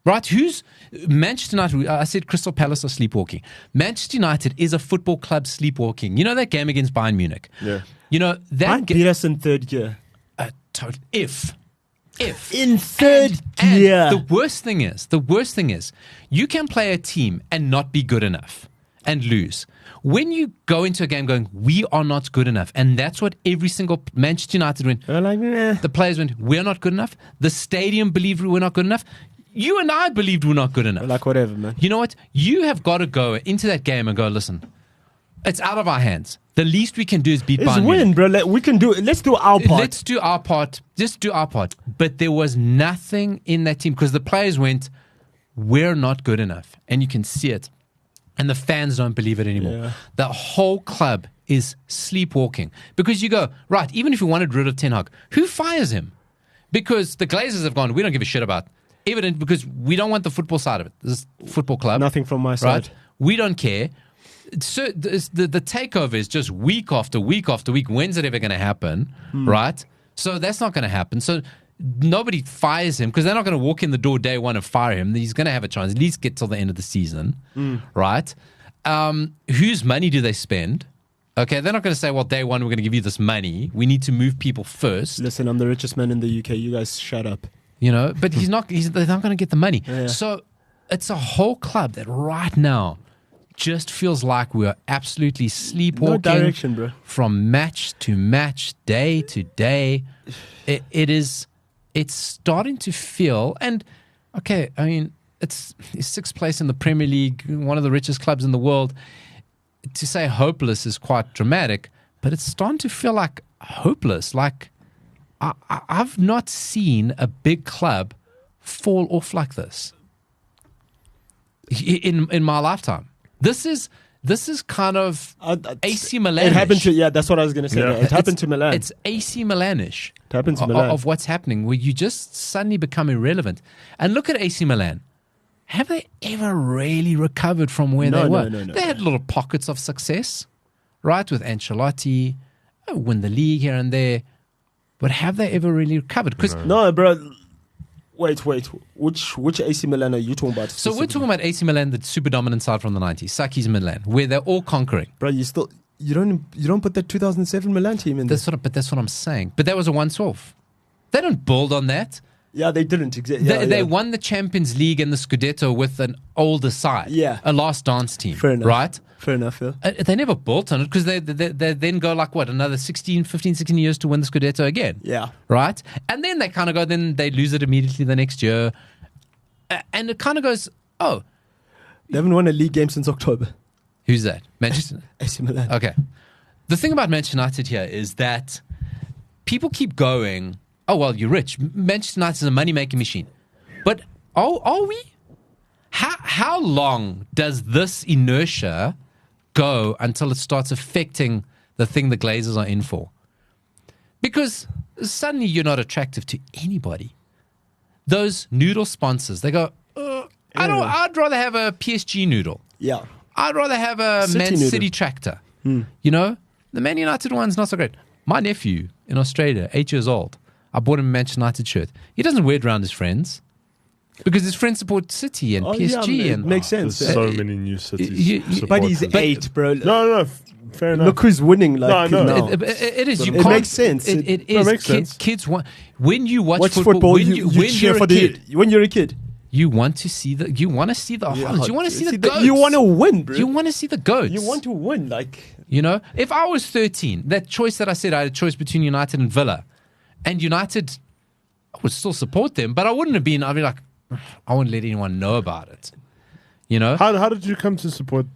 Speaker 1: Right? Who's Manchester United? I said Crystal Palace are sleepwalking. Manchester United is a football club sleepwalking. You know that game against Bayern Munich?
Speaker 3: Yeah.
Speaker 1: You know that
Speaker 2: Might beat us in third gear.
Speaker 1: if
Speaker 2: In third
Speaker 1: and
Speaker 2: gear.
Speaker 1: the worst thing is you can play a team and not be good enough and lose. When you go into a game going, we are not good enough, and that's what every single Manchester United went.
Speaker 2: They're like, nah.
Speaker 1: The players went, we're not good enough. The stadium believed we're not good enough. You and I believed we're not good enough.
Speaker 2: Like, whatever, man.
Speaker 1: You know what? You have got to go into that game and go, listen, It's out of our hands. The least we can do is beat
Speaker 2: It's
Speaker 1: Bayern
Speaker 2: win,
Speaker 1: Munich.
Speaker 2: bro. We can do it. Let's do our part.
Speaker 1: Let's do our part. Just do our part. But there was nothing in that team because the players went, we're not good enough. And you can see it. And the fans don't believe it anymore.
Speaker 2: Yeah.
Speaker 1: The whole club is sleepwalking. Because you go, right, even if you wanted rid of Ten Hag, who fires him? Because the Glazers have gone, we don't give a shit about. Evident because we don't want the football side of it. This is football club.
Speaker 2: Nothing from my
Speaker 1: Right?
Speaker 2: side.
Speaker 1: We don't care. So the takeover is just week after week after week. When's it ever going to happen? Right? So that's not going to happen. So nobody fires him because they're not going to walk in the door day one and fire him. He's going to have a chance. At least get till the end of the season. Right? Whose money do they spend? Okay, they're not going to say, well, day one, we're going to give you this money. We need to move people first.
Speaker 2: Listen, I'm the richest man in the UK. You guys shut up.
Speaker 1: You know, but they're not going to get the money.
Speaker 2: Yeah.
Speaker 1: So it's a whole club that right now just feels like we're absolutely sleepwalking
Speaker 2: No direction, bro.
Speaker 1: from match to match, day to day. It's starting to feel, and okay, I mean, it's sixth place in the Premier League, one of the richest clubs in the world. To say hopeless is quite dramatic, but it's starting to feel like hopeless. Like I've not seen a big club fall off like this in my lifetime. This is kind of AC Milan.
Speaker 2: It happened to, that's what I was going to say.
Speaker 3: Yeah.
Speaker 2: It happened to Milan.
Speaker 1: It's AC Milanish.
Speaker 2: It happened to Milan.
Speaker 1: Of what's happening, where you just suddenly become irrelevant. And look at AC Milan. Have they ever really recovered from where they were?
Speaker 2: No.
Speaker 1: They had little pockets of success, right, with Ancelotti, win the league here and there. But have they ever really recovered? Because
Speaker 2: No, bro. Wait. Which AC Milan are you talking about?
Speaker 1: so we're talking about AC Milan, the super dominant side from the 90s, Saki's Milan, where they're all conquering.
Speaker 2: Bro, you don't put that 2007 Milan team in there.
Speaker 1: That's what I'm saying. But that was a once-off. They don't build on that.
Speaker 2: Yeah, they didn't.
Speaker 1: They won the Champions League and the Scudetto with an older side.
Speaker 2: Yeah.
Speaker 1: A last dance team.
Speaker 2: Fair enough.
Speaker 1: Right?
Speaker 2: Fair enough, yeah.
Speaker 1: They never built on it because they then go like, what, another 15, 16 years to win the Scudetto again.
Speaker 2: Yeah.
Speaker 1: Right? And then they kind of go, then they lose it immediately the next year. And it kind of goes, oh,
Speaker 2: They haven't won a league game since October.
Speaker 1: who's that? Manchester
Speaker 2: AC Milan.
Speaker 1: Okay. The thing about Manchester United here is that people keep going, oh, well, you're rich. Manchester United is a money-making machine. But are we? How long does this inertia go until it starts affecting the thing the Glazers are in for? Because suddenly you're not attractive to anybody. Those noodle sponsors, they go, I'd rather have a PSG noodle.
Speaker 2: Yeah.
Speaker 1: I'd rather have a
Speaker 2: City
Speaker 1: Man
Speaker 2: noodle.
Speaker 1: City tractor. You know, the Man United one's not so great. My nephew in Australia, 8 years old, I bought him a Manchester United shirt. He doesn't wear it around his friends because his friends support City and PSG.
Speaker 2: it
Speaker 1: And
Speaker 2: makes sense.
Speaker 3: There's so many new cities.
Speaker 1: you-
Speaker 2: But he's
Speaker 3: supporting.
Speaker 2: 8, bro.
Speaker 3: No, fair enough.
Speaker 2: Look who's winning. Like,
Speaker 3: No,
Speaker 2: now.
Speaker 1: It is. You
Speaker 2: It
Speaker 1: can't,
Speaker 2: makes sense.
Speaker 1: It
Speaker 3: No,
Speaker 1: is.
Speaker 3: it makes sense.
Speaker 1: Kids want when you watch
Speaker 2: football,
Speaker 1: when
Speaker 2: you
Speaker 1: when
Speaker 2: cheer
Speaker 1: you're
Speaker 2: for
Speaker 1: a kid,
Speaker 2: when you're a kid.
Speaker 1: you want to see the highlights. You want to see the goats.
Speaker 2: You want to win, bro.
Speaker 1: You want to see the goats.
Speaker 2: You want to win, like.
Speaker 1: You know, if I was 13, that choice that I said, I had a choice between United and Villa. And United, I would still support them, but I wouldn't have been, I'd be like, I wouldn't let anyone know about it. You know?
Speaker 3: How did you come to support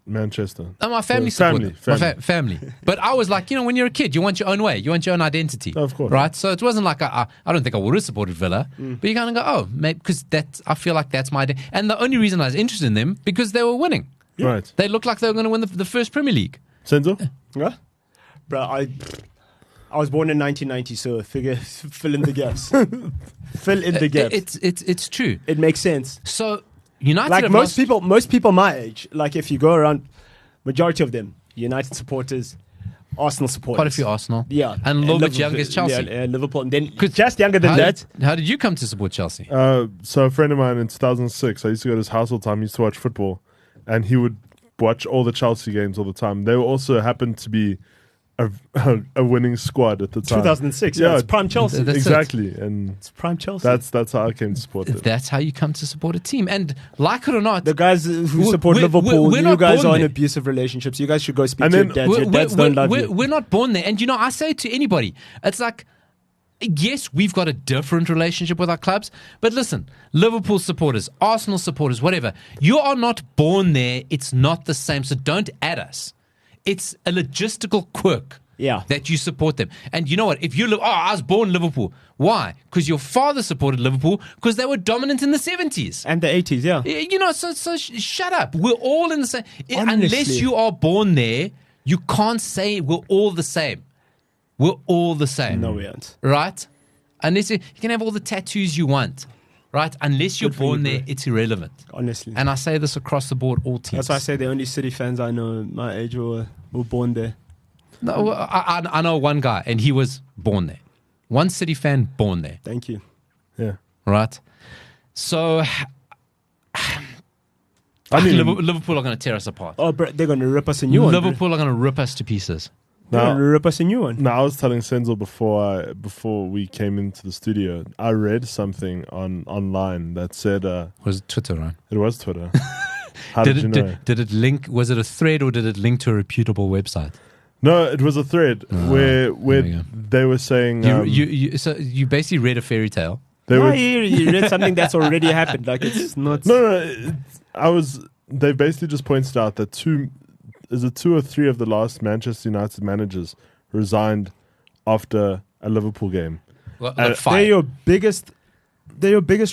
Speaker 3: Manchester?
Speaker 1: And my family supported them. My family. But I was like, you know, when you're a kid, you want your own way. You want your own identity.
Speaker 3: Of course.
Speaker 1: Right? So it wasn't like, I don't think I would have supported Villa. But you kind of go, oh, maybe, because I feel like that's my identity. And the only reason I was interested in them, because they were winning.
Speaker 3: Right.
Speaker 1: They looked like they were going to win the first Premier League.
Speaker 3: Senzo?
Speaker 2: Yeah? Bro, I was born in 1990, so fill in the gaps. Fill in the gaps.
Speaker 1: It's true.
Speaker 2: It makes sense.
Speaker 1: So United
Speaker 2: Like
Speaker 1: have
Speaker 2: most
Speaker 1: lost,
Speaker 2: people my age, like if you go around, majority of them, United supporters, Arsenal supporters.
Speaker 1: quite a few Arsenal.
Speaker 2: Yeah.
Speaker 1: And a little bit younger is Chelsea.
Speaker 2: Yeah, Liverpool. And then just younger than
Speaker 1: How
Speaker 2: that.
Speaker 1: how did you come to support Chelsea?
Speaker 3: So a friend of mine in 2006, I used to go to his house all the time. He used to watch football, and he would watch all the Chelsea games all the time. They also happened to be a winning squad at the time.
Speaker 2: 2006.
Speaker 3: Yeah.
Speaker 2: Yeah, it's prime Chelsea.
Speaker 1: That's
Speaker 3: exactly, and
Speaker 2: It's prime Chelsea.
Speaker 3: that's how I came to support it.
Speaker 1: That's how you come to support a team. And like it or not,
Speaker 2: the guys who
Speaker 1: We're-
Speaker 2: support
Speaker 1: we're-
Speaker 2: Liverpool,
Speaker 1: we're
Speaker 2: you
Speaker 1: not
Speaker 2: guys
Speaker 1: born
Speaker 2: are in
Speaker 1: there.
Speaker 2: abusive relationships. You guys should go speak
Speaker 3: And
Speaker 2: to your
Speaker 3: then-
Speaker 2: dads. Your dads don't love you.
Speaker 1: we're not born there. And you know, I say to anybody, it's like, yes, we've got a different relationship with our clubs, but listen, Liverpool supporters, Arsenal supporters, whatever, you are not born there. It's not the same. So don't add us. It's a logistical quirk.
Speaker 2: Yeah.
Speaker 1: That you support them. And you know what? If you look, I was born Liverpool. Why? Because your father supported Liverpool because they were dominant in the 70s.
Speaker 2: And the 80s, yeah.
Speaker 1: You know, so shut up. We're all in the same.
Speaker 2: Honestly.
Speaker 1: Unless you are born there, you can't say we're all the same. We're all the same.
Speaker 2: No, we aren't.
Speaker 1: Right? Unless you can have all the tattoos you want. Right? Unless you're born there, it's irrelevant.
Speaker 2: Honestly.
Speaker 1: And I say this across the board, all teams.
Speaker 2: That's why I say the only City fans I know my age were born there.
Speaker 1: No, I know one guy, and he was born there. One City fan born there.
Speaker 2: Thank you.
Speaker 3: Yeah.
Speaker 1: Right? So, Liverpool are going to tear us apart.
Speaker 2: Oh, bro, they're going to rip us a new one.
Speaker 1: Liverpool are going to rip us to pieces.
Speaker 2: They're going to rip us a new one.
Speaker 3: Now, I was telling Senzo before we came into the studio, I read something online that said...
Speaker 1: Was it Twitter, right?
Speaker 3: It was Twitter. How did you know?
Speaker 1: Did it link... Was it a thread or did it link to a reputable website?
Speaker 3: No, it was a thread where they were saying...
Speaker 1: So you basically read a fairy tale.
Speaker 2: You read something that's already happened. Like, it's not...
Speaker 3: No, they basically just pointed out that two or three of the last Manchester United managers resigned after a Liverpool game.
Speaker 1: Well,
Speaker 2: they're your biggest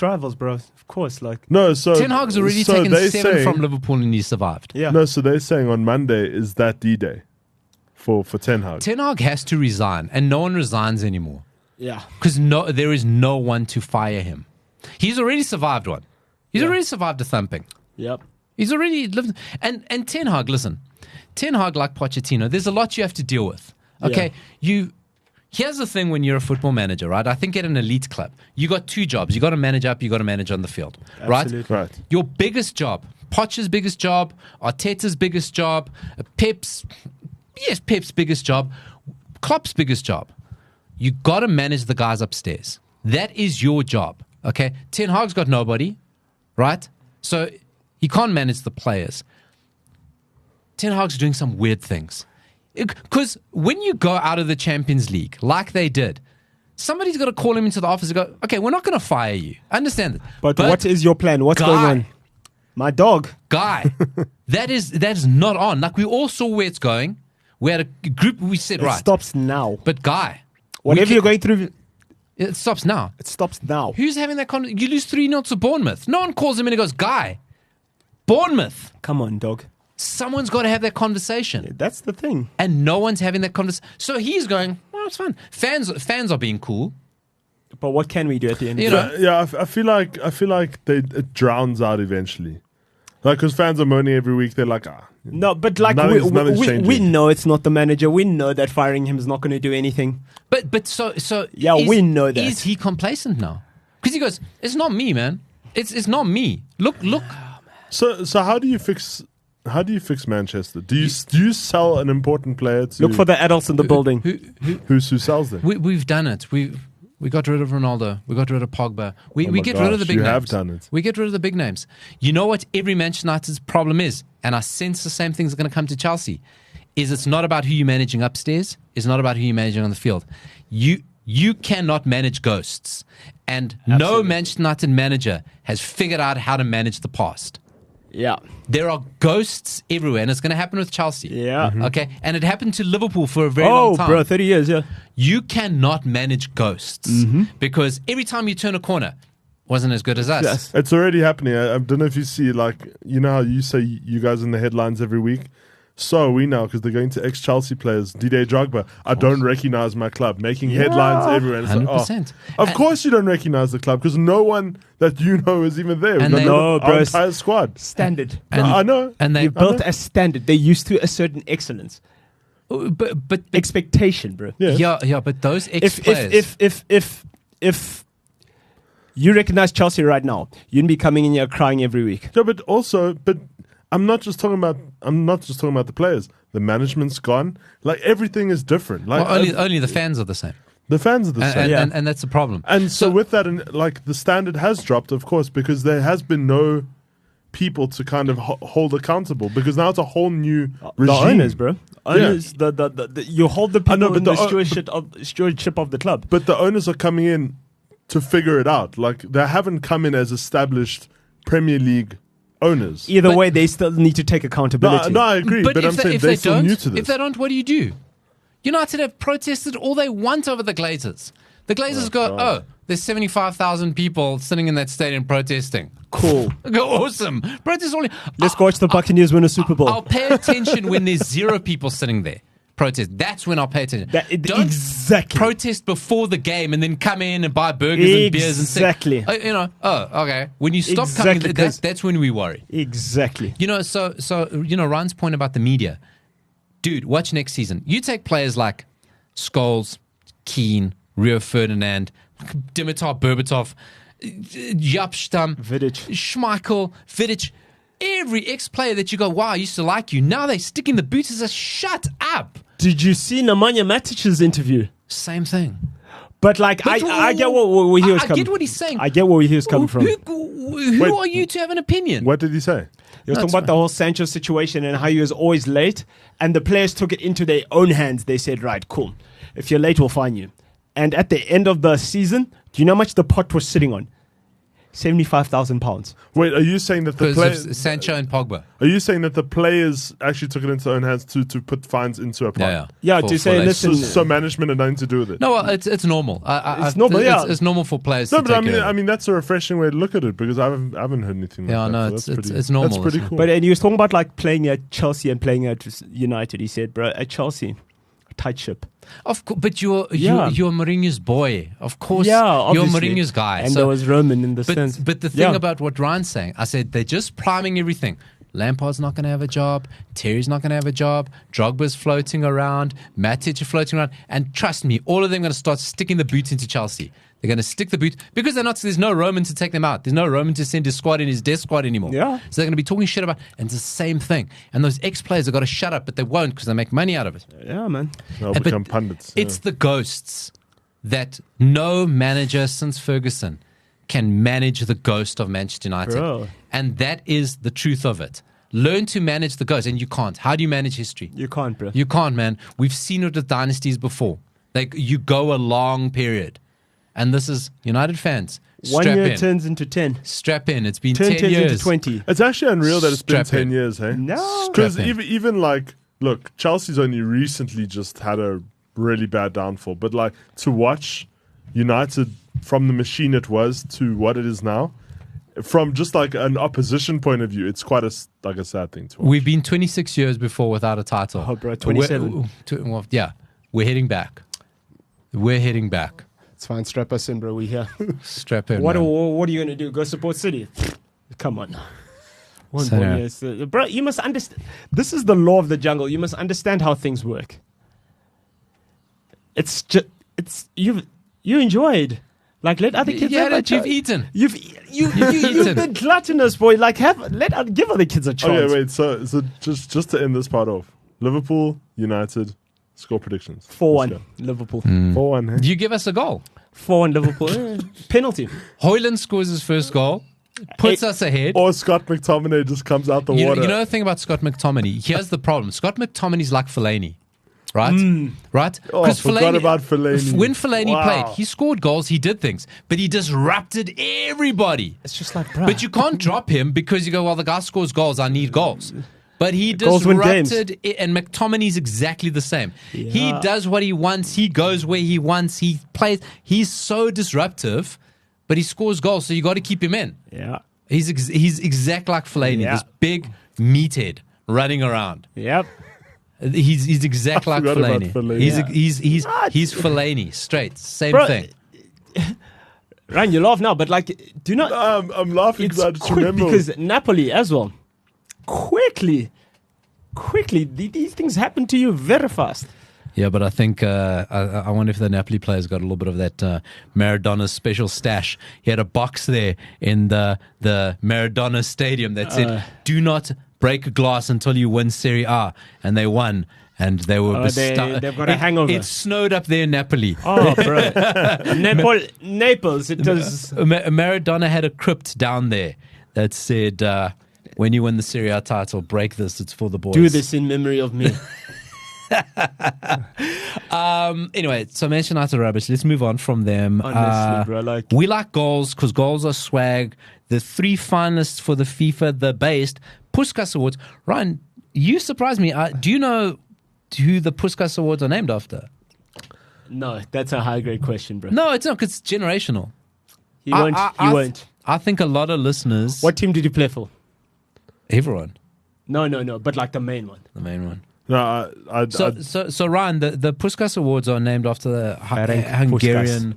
Speaker 2: rivals, bro. Of course, like...
Speaker 3: No, so...
Speaker 1: Ten Hag's already taken 7 from Liverpool and he survived.
Speaker 2: Yeah.
Speaker 3: No, so they're saying on Monday is that D-Day for Ten Hag.
Speaker 1: Ten Hag has to resign, and no one resigns anymore.
Speaker 2: Yeah.
Speaker 1: Because there is no one to fire him. He's already survived one. He's already survived a thumping.
Speaker 2: Yep.
Speaker 1: He's already lived... And Ten Hag, listen. Ten Hag, like Pochettino, there's a lot you have to deal with. Okay?
Speaker 2: Yeah.
Speaker 1: Here's the thing when you're a football manager, right? I think at an elite club, you got 2 jobs. You got to manage up, you got to manage on the field.
Speaker 2: Absolutely.
Speaker 3: Right.
Speaker 1: Your biggest job, Poch's biggest job, Arteta's biggest job, Pep's biggest job, Klopp's biggest job. You got to manage the guys upstairs. That is your job. Okay? Ten Hag's got nobody, right? So he can't manage the players. Ten Hag's doing some weird things. Because when you go out of the Champions League, like they did, somebody's got to call him into the office and go, okay, we're not going to fire you. I understand it.
Speaker 2: But what is your plan? What's going on? My dog.
Speaker 1: Guy, that is not on. Like, we all saw where it's going. We had a group, we said, right.
Speaker 2: It stops now.
Speaker 1: But Guy.
Speaker 2: Whatever you're going through...
Speaker 1: It stops now.
Speaker 2: It stops now.
Speaker 1: Who's having that conversation? You lose 3-0 to Bournemouth. No one calls him in and goes, Guy, Bournemouth.
Speaker 2: Come on, dog.
Speaker 1: Someone's got to have that conversation.
Speaker 2: That's the thing.
Speaker 1: And no one's having that conversation. So he's going, well, it's fine. Fans are being cool.
Speaker 2: But what can we do at the end?
Speaker 3: Yeah, I feel like it drowns out eventually. Like, because fans are moaning every week. They're like,
Speaker 2: no, but like we know it's not the manager. We know that firing him is not going to do anything.
Speaker 1: But so
Speaker 2: yeah, we know that.
Speaker 1: Is he complacent now? Because he goes, it's not me, man. It's not me. Look.
Speaker 3: So how do you fix Manchester? Do you sell an important player to
Speaker 2: look for the adults in the building?
Speaker 3: Who sells them?
Speaker 1: We've done it. We got rid of Ronaldo. We got rid of Pogba. We get rid of the big names.
Speaker 3: You have done it.
Speaker 1: We get rid of the big names. You know what every Manchester United's problem is? And I sense the same thing's going to come to Chelsea. Is it's not about who you're managing upstairs. It's not about who you're managing on the field. You cannot manage ghosts. And no Manchester United manager has figured out how to manage the past.
Speaker 2: Yeah.
Speaker 1: There are ghosts everywhere, and it's going to happen with Chelsea.
Speaker 2: Yeah.
Speaker 3: Mm-hmm.
Speaker 1: Okay? And it happened to Liverpool for a very long time.
Speaker 2: Oh, bro, 30 years, yeah.
Speaker 1: You cannot manage ghosts because every time you turn a corner, wasn't as good as us.
Speaker 2: Yes.
Speaker 3: It's already happening. I don't know if you see, like, you know how you say you guys in the headlines every week? So we now, because they're going to ex-Chelsea players, Didier Drogba, I don't recognize my club, making headlines everywhere. It's
Speaker 1: 100%.
Speaker 3: Of course you don't recognize the club, because no one that you know is even there.
Speaker 1: And
Speaker 3: our entire squad.
Speaker 2: Standard.
Speaker 3: I know.
Speaker 1: And they
Speaker 2: you built a standard. They're used to a certain excellence.
Speaker 1: But
Speaker 2: expectation, bro.
Speaker 1: Yeah, but those ex-players...
Speaker 2: If you recognize Chelsea right now, you'd be coming in here crying every week.
Speaker 3: Yeah, but I'm not just talking about the players. The management's gone. Like, everything is different. Like,
Speaker 1: only the fans are the same.
Speaker 3: The fans are the same.
Speaker 1: And that's the problem.
Speaker 3: And so with that, like, the standard has dropped, of course, because there has been no people to kind of hold accountable, because now it's a whole new regime.
Speaker 2: The owners, bro. Owners, you hold the people in the stewardship of the club.
Speaker 3: But the owners are coming in to figure it out. Like, they haven't come in as established Premier League owners.
Speaker 2: Either way, they still need to take accountability.
Speaker 3: No, I agree. But I'm saying they're still new to this.
Speaker 1: If they don't, what do you do? United have protested all they want over the Glazers. The Glazers there's 75,000 people sitting in that stadium protesting.
Speaker 2: Cool.
Speaker 1: Awesome. Protest only.
Speaker 2: Let's go watch the Buccaneers win a Super Bowl.
Speaker 1: I'll pay attention when there's 0 people sitting there. Protest. That's when I'll pay attention. Don't
Speaker 2: exactly.
Speaker 1: protest before the game and then come in and buy burgers and beers and say,
Speaker 2: Exactly.
Speaker 1: Okay. When you stop coming, that's when we worry.
Speaker 2: Exactly.
Speaker 1: So Ryan's point about the media. Dude, watch next season. You take players like Scholes, Keane, Rio Ferdinand, Dimitar Berbatov, Japstam,
Speaker 2: Vidic,
Speaker 1: Schmeichel, Vidic, every ex-player that you go, wow, I used to like you. Now they're sticking the boots as a shut up.
Speaker 2: Did you see Nemanja Matic's interview?
Speaker 1: Same thing.
Speaker 2: But I get where he was coming.
Speaker 1: I get what he's saying.
Speaker 2: I get where he was coming from.
Speaker 1: Who are you to have an opinion?
Speaker 3: What did he say?
Speaker 2: He was talking about the whole Sancho situation and how he was always late, and the players took it into their own hands. They said, right, cool. If you're late, we'll fine you. And at the end of the season, do you know how much the pot was sitting on? £75,000.
Speaker 3: Wait, are you saying that the players,
Speaker 1: Sancho and Pogba?
Speaker 3: Are you saying that the players actually took it into their own hands to put fines into a pot?
Speaker 2: Yeah. To say, listen,
Speaker 3: so management had nothing to do with it.
Speaker 1: No, it's normal.
Speaker 2: It's normal.
Speaker 1: It's normal for players.
Speaker 3: No, but I mean that's a refreshing way to look at it because I haven't heard anything.
Speaker 1: Yeah,
Speaker 3: like
Speaker 1: no,
Speaker 3: that, so
Speaker 1: it's normal.
Speaker 3: That's pretty cool.
Speaker 2: But and he was talking about like playing at Chelsea and playing at United. He said, bro, at Chelsea, a tight ship.
Speaker 1: Of course, but you're Mourinho's boy. Of course,
Speaker 2: you're
Speaker 1: obviously. Mourinho's guy.
Speaker 2: And there was Roman in the sense.
Speaker 1: But the thing about what Ryan's saying, I said they're just priming everything. Lampard's not going to have a job. Terry's not going to have a job. Drogba's floating around. Matic is floating around. And trust me, all of them are going to start sticking the boot into Chelsea. They're going to stick the boot because there's no Roman to take them out. There's no Roman to send his squad in his death squad anymore.
Speaker 2: Yeah.
Speaker 1: So they're going to be talking shit about, and it's the same thing. And those ex-players have got to shut up, but they won't because they make money out of it.
Speaker 2: Yeah, man.
Speaker 3: They'll become pundits.
Speaker 1: It's the ghosts that no manager since Ferguson can manage the ghost of Manchester United.
Speaker 2: Bro.
Speaker 1: And that is the truth of it. Learn to manage the ghost, and you can't. How do you manage history?
Speaker 2: You can't, bro.
Speaker 1: You can't, man. We've seen it with dynasties before. Like, you go a long period. And this is United fans.
Speaker 2: 1 year turns into 10.
Speaker 1: Strap in. It's been
Speaker 2: 10
Speaker 1: 10 years.
Speaker 2: into 20.
Speaker 3: It's actually unreal that it's been 10 years, hey?
Speaker 2: No.
Speaker 3: Because even like, look, Chelsea's only recently just had a really bad downfall. But like, to watch United from the machine it was to what it is now, from just like an opposition point of view, it's quite a sad thing to watch.
Speaker 1: We've been 26 years before without a title.
Speaker 2: Oh, bro, 27.
Speaker 1: We're heading back. We're heading back.
Speaker 2: It's fine. Strap us in, bro. We here.
Speaker 1: Strap in.
Speaker 2: What are you going to do? Go support City? Come on. Bro, you must understand. This is the law of the jungle. You must understand how things work. You enjoyed. Like, let other kids have a chance.
Speaker 1: You've eaten.
Speaker 2: You've been gluttonous, boy. Like, give other kids a chance.
Speaker 3: Okay, wait. So just to end this part off, Liverpool, United, score predictions.
Speaker 2: 4-1 Liverpool.
Speaker 3: 4-1. Hey?
Speaker 1: You give us a goal.
Speaker 2: 4-1 Liverpool. Penalty.
Speaker 1: Hoyland scores his first goal, puts us ahead.
Speaker 3: Or Scott McTominay just comes out the water.
Speaker 1: You know the thing about Scott McTominay? Here's the problem. Scott McTominay's like Fellaini. Right? Right?
Speaker 3: Because forgot about Fellaini.
Speaker 1: When Fellaini played, he scored goals, he did things, but he disrupted everybody.
Speaker 2: It's just like, bro.
Speaker 1: But you can't drop him because you go, well, the guy scores goals, I need goals. But he
Speaker 2: Goals win
Speaker 1: disrupted it, and McTominay's exactly the same.
Speaker 2: Yeah.
Speaker 1: He does what he wants, he goes where he wants, he plays. He's so disruptive, but he scores goals, so you got to keep him in.
Speaker 2: Yeah.
Speaker 1: He's exact like Fellaini, this big meathead running around.
Speaker 2: Yep.
Speaker 1: He's exact like Fellaini. He's Fellaini, straight, same thing.
Speaker 2: Ryan, you laugh now, but like, do not.
Speaker 3: I'm laughing because I just remember.
Speaker 2: Because Napoli as well. Quickly, these things happen to you very fast.
Speaker 1: Yeah, but I think I wonder if the Napoli players got a little bit of that Maradona's special stash. He had a box there in the Maradona Stadium that said, "Do not break a glass until you win Serie A," and they won. And they were
Speaker 2: they've got a hangover.
Speaker 1: It snowed up there in Napoli.
Speaker 2: Oh, bro. Naples, it does.
Speaker 1: Maradona had a crypt down there that said, when you win the Serie A title, break this. It's for the boys.
Speaker 2: Do this in memory of me.
Speaker 1: Anyway, so Manchester United are rubbish. Let's move on from them.
Speaker 2: Honestly, bro,
Speaker 1: we like goals because goals are swag. The 3 finalists for the FIFA The Based Puskas Awards. Ryan, you surprised me. Do you know who the Puskas Awards are named after?
Speaker 2: No, that's a high grade question, bro.
Speaker 1: No, it's not, because it's generational.
Speaker 2: He won't.
Speaker 1: I think a lot of listeners...
Speaker 2: What team did you play for?
Speaker 1: Everyone.
Speaker 2: No, but like the main one.
Speaker 1: The main one.
Speaker 3: No,
Speaker 1: So Ryan, the Puskas Awards are named after the
Speaker 2: Ferenc
Speaker 1: Hungarian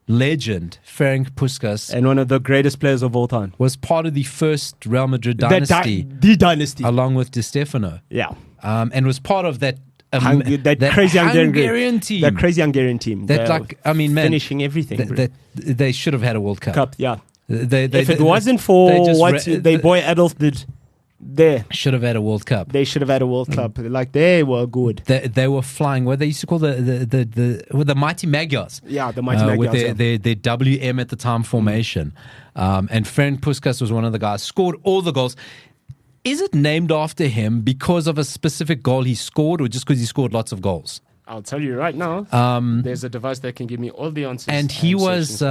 Speaker 1: legend, Ferenc Puskas.
Speaker 2: And one of the greatest players of all time.
Speaker 1: Was part of the first Real Madrid dynasty.
Speaker 2: The dynasty.
Speaker 1: Along with Di Stefano.
Speaker 2: Yeah.
Speaker 1: And was part of that...
Speaker 2: that crazy
Speaker 1: Hungarian team.
Speaker 2: That crazy Hungarian team. Finishing everything.
Speaker 1: They should have had a World Cup.
Speaker 2: Yeah. If it wasn't for what the boy Adolf did there,
Speaker 1: should have had a World Cup.
Speaker 2: They should have had a World Cup. Like, they were good.
Speaker 1: They were flying. What they used to call the mighty Magyars.
Speaker 2: Yeah, the mighty Magyars.
Speaker 1: With their WM at the time formation. And Ferenc Puskas was one of the guys. Scored all the goals. Is it named after him because of a specific goal he scored, or just because he scored lots of goals?
Speaker 2: I'll tell you right now. There's a device that can give me all the answers.
Speaker 1: And he was,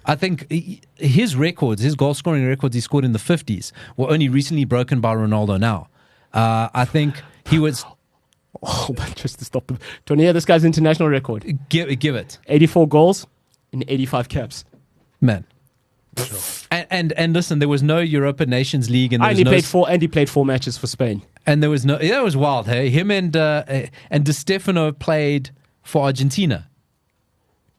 Speaker 1: I think, his goal scoring records he scored in the 50s were only recently broken by Ronaldo now. I think he was...
Speaker 2: Oh, but just to stop. Do you want to hear this guy's international record?
Speaker 1: Give it.
Speaker 2: 84 goals in 85 caps.
Speaker 1: Man. Sure. And listen, there was no Europa Nations League, and
Speaker 2: he played 4 matches for Spain.
Speaker 1: And there was no. That was wild. Hey, him and Di Stefano played for Argentina,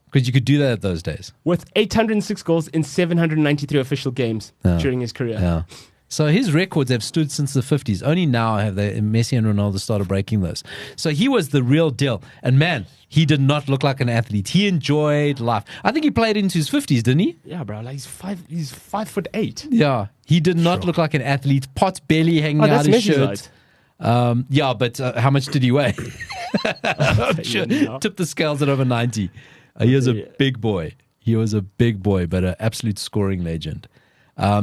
Speaker 1: because you could do that at those days.
Speaker 2: With 806 goals in 793 official games during his career.
Speaker 1: Yeah. So his records have stood since the 50s. Only now have Messi and Ronaldo started breaking those. So he was the real deal. And man, he did not look like an athlete. He enjoyed life. I think he played into his 50s, didn't he?
Speaker 2: Yeah, bro. Like he's 5'8".
Speaker 1: Yeah. He did not look like an athlete. Pot belly hanging out his shirt. But how much did he weigh? I'm sure. Tip the scales at over 90. He was a big boy. He was a big boy, but an absolute scoring legend.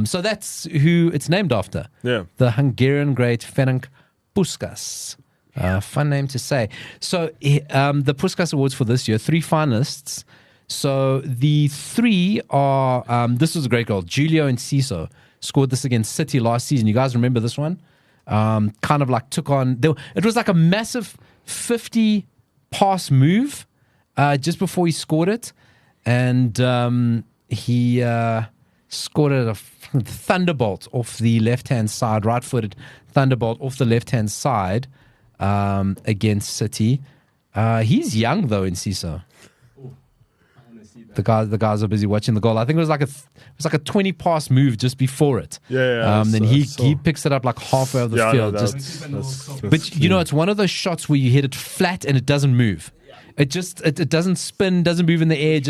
Speaker 1: So that's who it's named after.
Speaker 3: Yeah.
Speaker 1: The Hungarian great Ferenc Puskas. Fun name to say. So the Puskas Awards for this year, 3 finalists. So the 3 are, this was a great goal. Julio Enciso scored this against City last season. You guys remember this one? Kind of like took on, it was like a massive 50 pass move just before he scored it. And he... scored a thunderbolt off the left-hand side, right-footed thunderbolt off the left-hand side against City. He's young, though, in Enciso. The guys are busy watching the goal. I think it was like a 20-pass move just before it. Then he picks it up like halfway of the field. But you know, it's one of those shots where you hit it flat and it doesn't move. It doesn't spin, doesn't move in the air.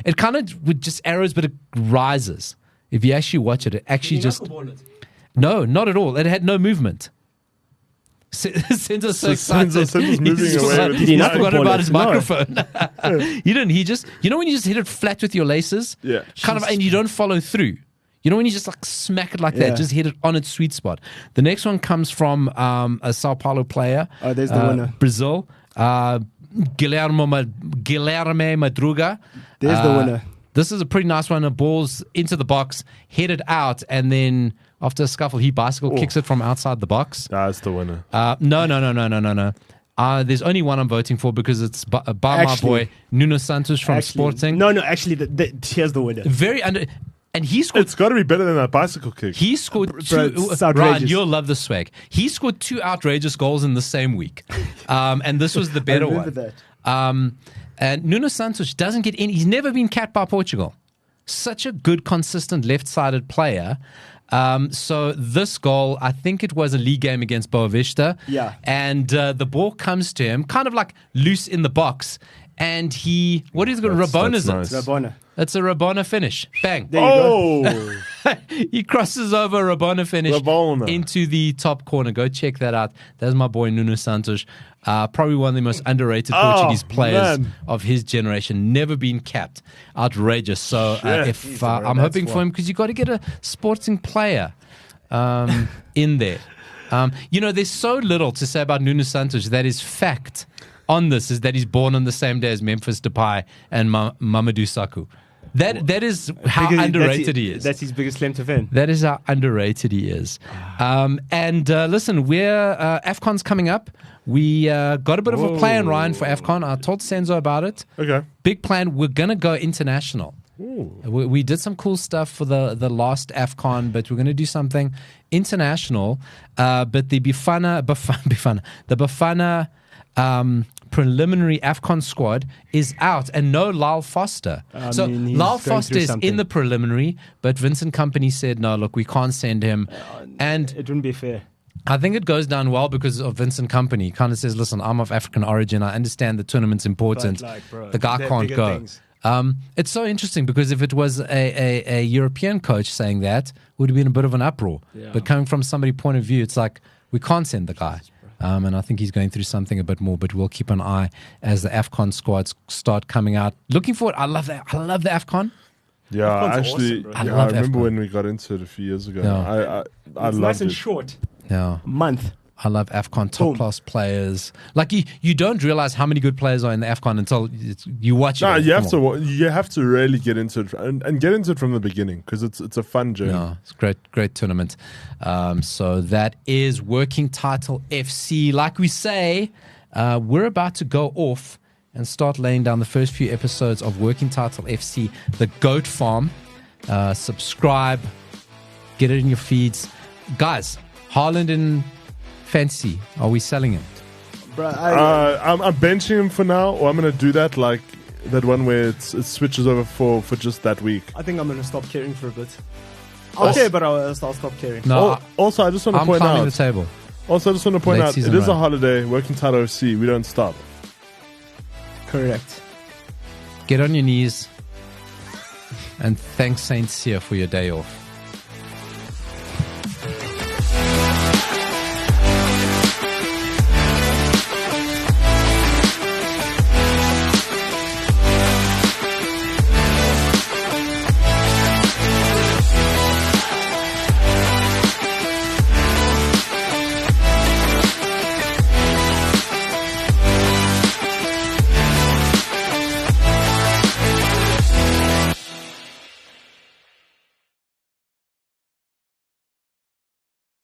Speaker 1: It kind of with just arrows, but it rises. If you actually watch it actually just... No, not at all. It had no movement. Senzo's so excited.
Speaker 3: Senzo's moving away.
Speaker 1: He forgot about his microphone. He didn't. He just... You know when you just hit it flat with your laces?
Speaker 3: Yeah.
Speaker 1: And you don't follow through. You know when you just like smack it like that? Just hit it on its sweet spot. The next one comes from a Sao Paulo player.
Speaker 2: Oh, there's the winner.
Speaker 1: Brazil. Guilherme Madruga.
Speaker 2: There's the winner.
Speaker 1: This is a pretty nice one. The ball's into the box, headed out, and then after a scuffle, he kicks it from outside the box.
Speaker 3: That's the winner.
Speaker 1: No. There's only one I'm voting for because it's by my boy Nuno Santos from Sporting.
Speaker 2: No, actually, here's the winner.
Speaker 1: And he scored.
Speaker 3: It's got to be better than that bicycle kick.
Speaker 1: He scored 2. Ryan, you'll love the swag. He scored 2 outrageous goals in the same week, and this was the better one. That. And Nuno Santos doesn't get in. He's never been capped by Portugal. Such a good, consistent left-sided player. So this goal, I think it was a league game against Boavista.
Speaker 2: Yeah.
Speaker 1: And the ball comes to him, kind of like loose in the box. And he, what is it? Rabona's
Speaker 3: nice.
Speaker 2: Rabona.
Speaker 1: It's a Rabona finish. Bang.
Speaker 2: There you go.
Speaker 1: He crosses over Rabona finish into the top corner. Go check that out. That's my boy Nuno Santos. Probably one of the most underrated Portuguese players of his generation. Never been capped. Outrageous. So I'm hoping for him, because you've got to get a Sporting player in there. There's so little to say about Nuno Santos that is fact on this is that he's born on the same day as Memphis Depay and Mamadou Sakho. That is how underrated he is.
Speaker 2: That's his biggest claim to fame.
Speaker 1: That is how underrated he is. Listen, we're AFCON's coming up. We got a bit of a plan, Ryan, for AFCON. I told Senzo about it.
Speaker 3: Okay.
Speaker 1: Big plan. We're going to go international. We did some cool stuff for the last AFCON, but we're going to do something international. But the Bafana preliminary AFCON squad is out, and no Lyle Foster. Lyle Foster is in the preliminary, but Vincent Kompany said, no, look, we can't send him. And
Speaker 2: it wouldn't be fair.
Speaker 1: I think it goes down well because of Vincent Kompany. He kind of says, listen, I'm of African origin. I understand the tournament's important. The guy can't go. It's so interesting because if it was a European coach saying that, it would have been a bit of an uproar. Yeah. But coming from somebody's point of view, it's like, we can't send the guy. And I think he's going through something a bit more, but we'll keep an eye as the AFCON squads start coming out. Looking forward. I love that. I love the AFCON.
Speaker 3: Yeah,
Speaker 2: actually,
Speaker 3: awesome, I remember when we got into it a few years ago.
Speaker 1: Yeah.
Speaker 3: I
Speaker 2: it's
Speaker 3: loved
Speaker 2: nice and
Speaker 3: it.
Speaker 2: short.
Speaker 1: Yeah.
Speaker 2: Month.
Speaker 1: I love AFCON, top-class players. Like, you don't realize how many good players are in the AFCON until you watch it.
Speaker 3: No, you have to really get into it and get into it from the beginning because it's a fun journey.
Speaker 1: Yeah, it's great tournament. So that is Working Title FC. Like we say, we're about to go off and start laying down the first few episodes of Working Title FC, The Goat Farm. Subscribe, get it in your feeds. Guys, Haaland in Fantasy, are we selling him?
Speaker 2: Bro,
Speaker 3: I'm benching him for now, or I'm going to do that like that one where it switches over for just that week.
Speaker 2: I think I'm going to stop caring for a bit. I'll care, but I'll stop caring.
Speaker 1: No,
Speaker 3: also, I just want to point out.
Speaker 1: I'm climbing the table.
Speaker 3: Also, I just want to point out, it is a holiday. Working Title FC, we don't stop.
Speaker 2: Correct.
Speaker 1: Get on your knees and thank Saint Cyr for your day off.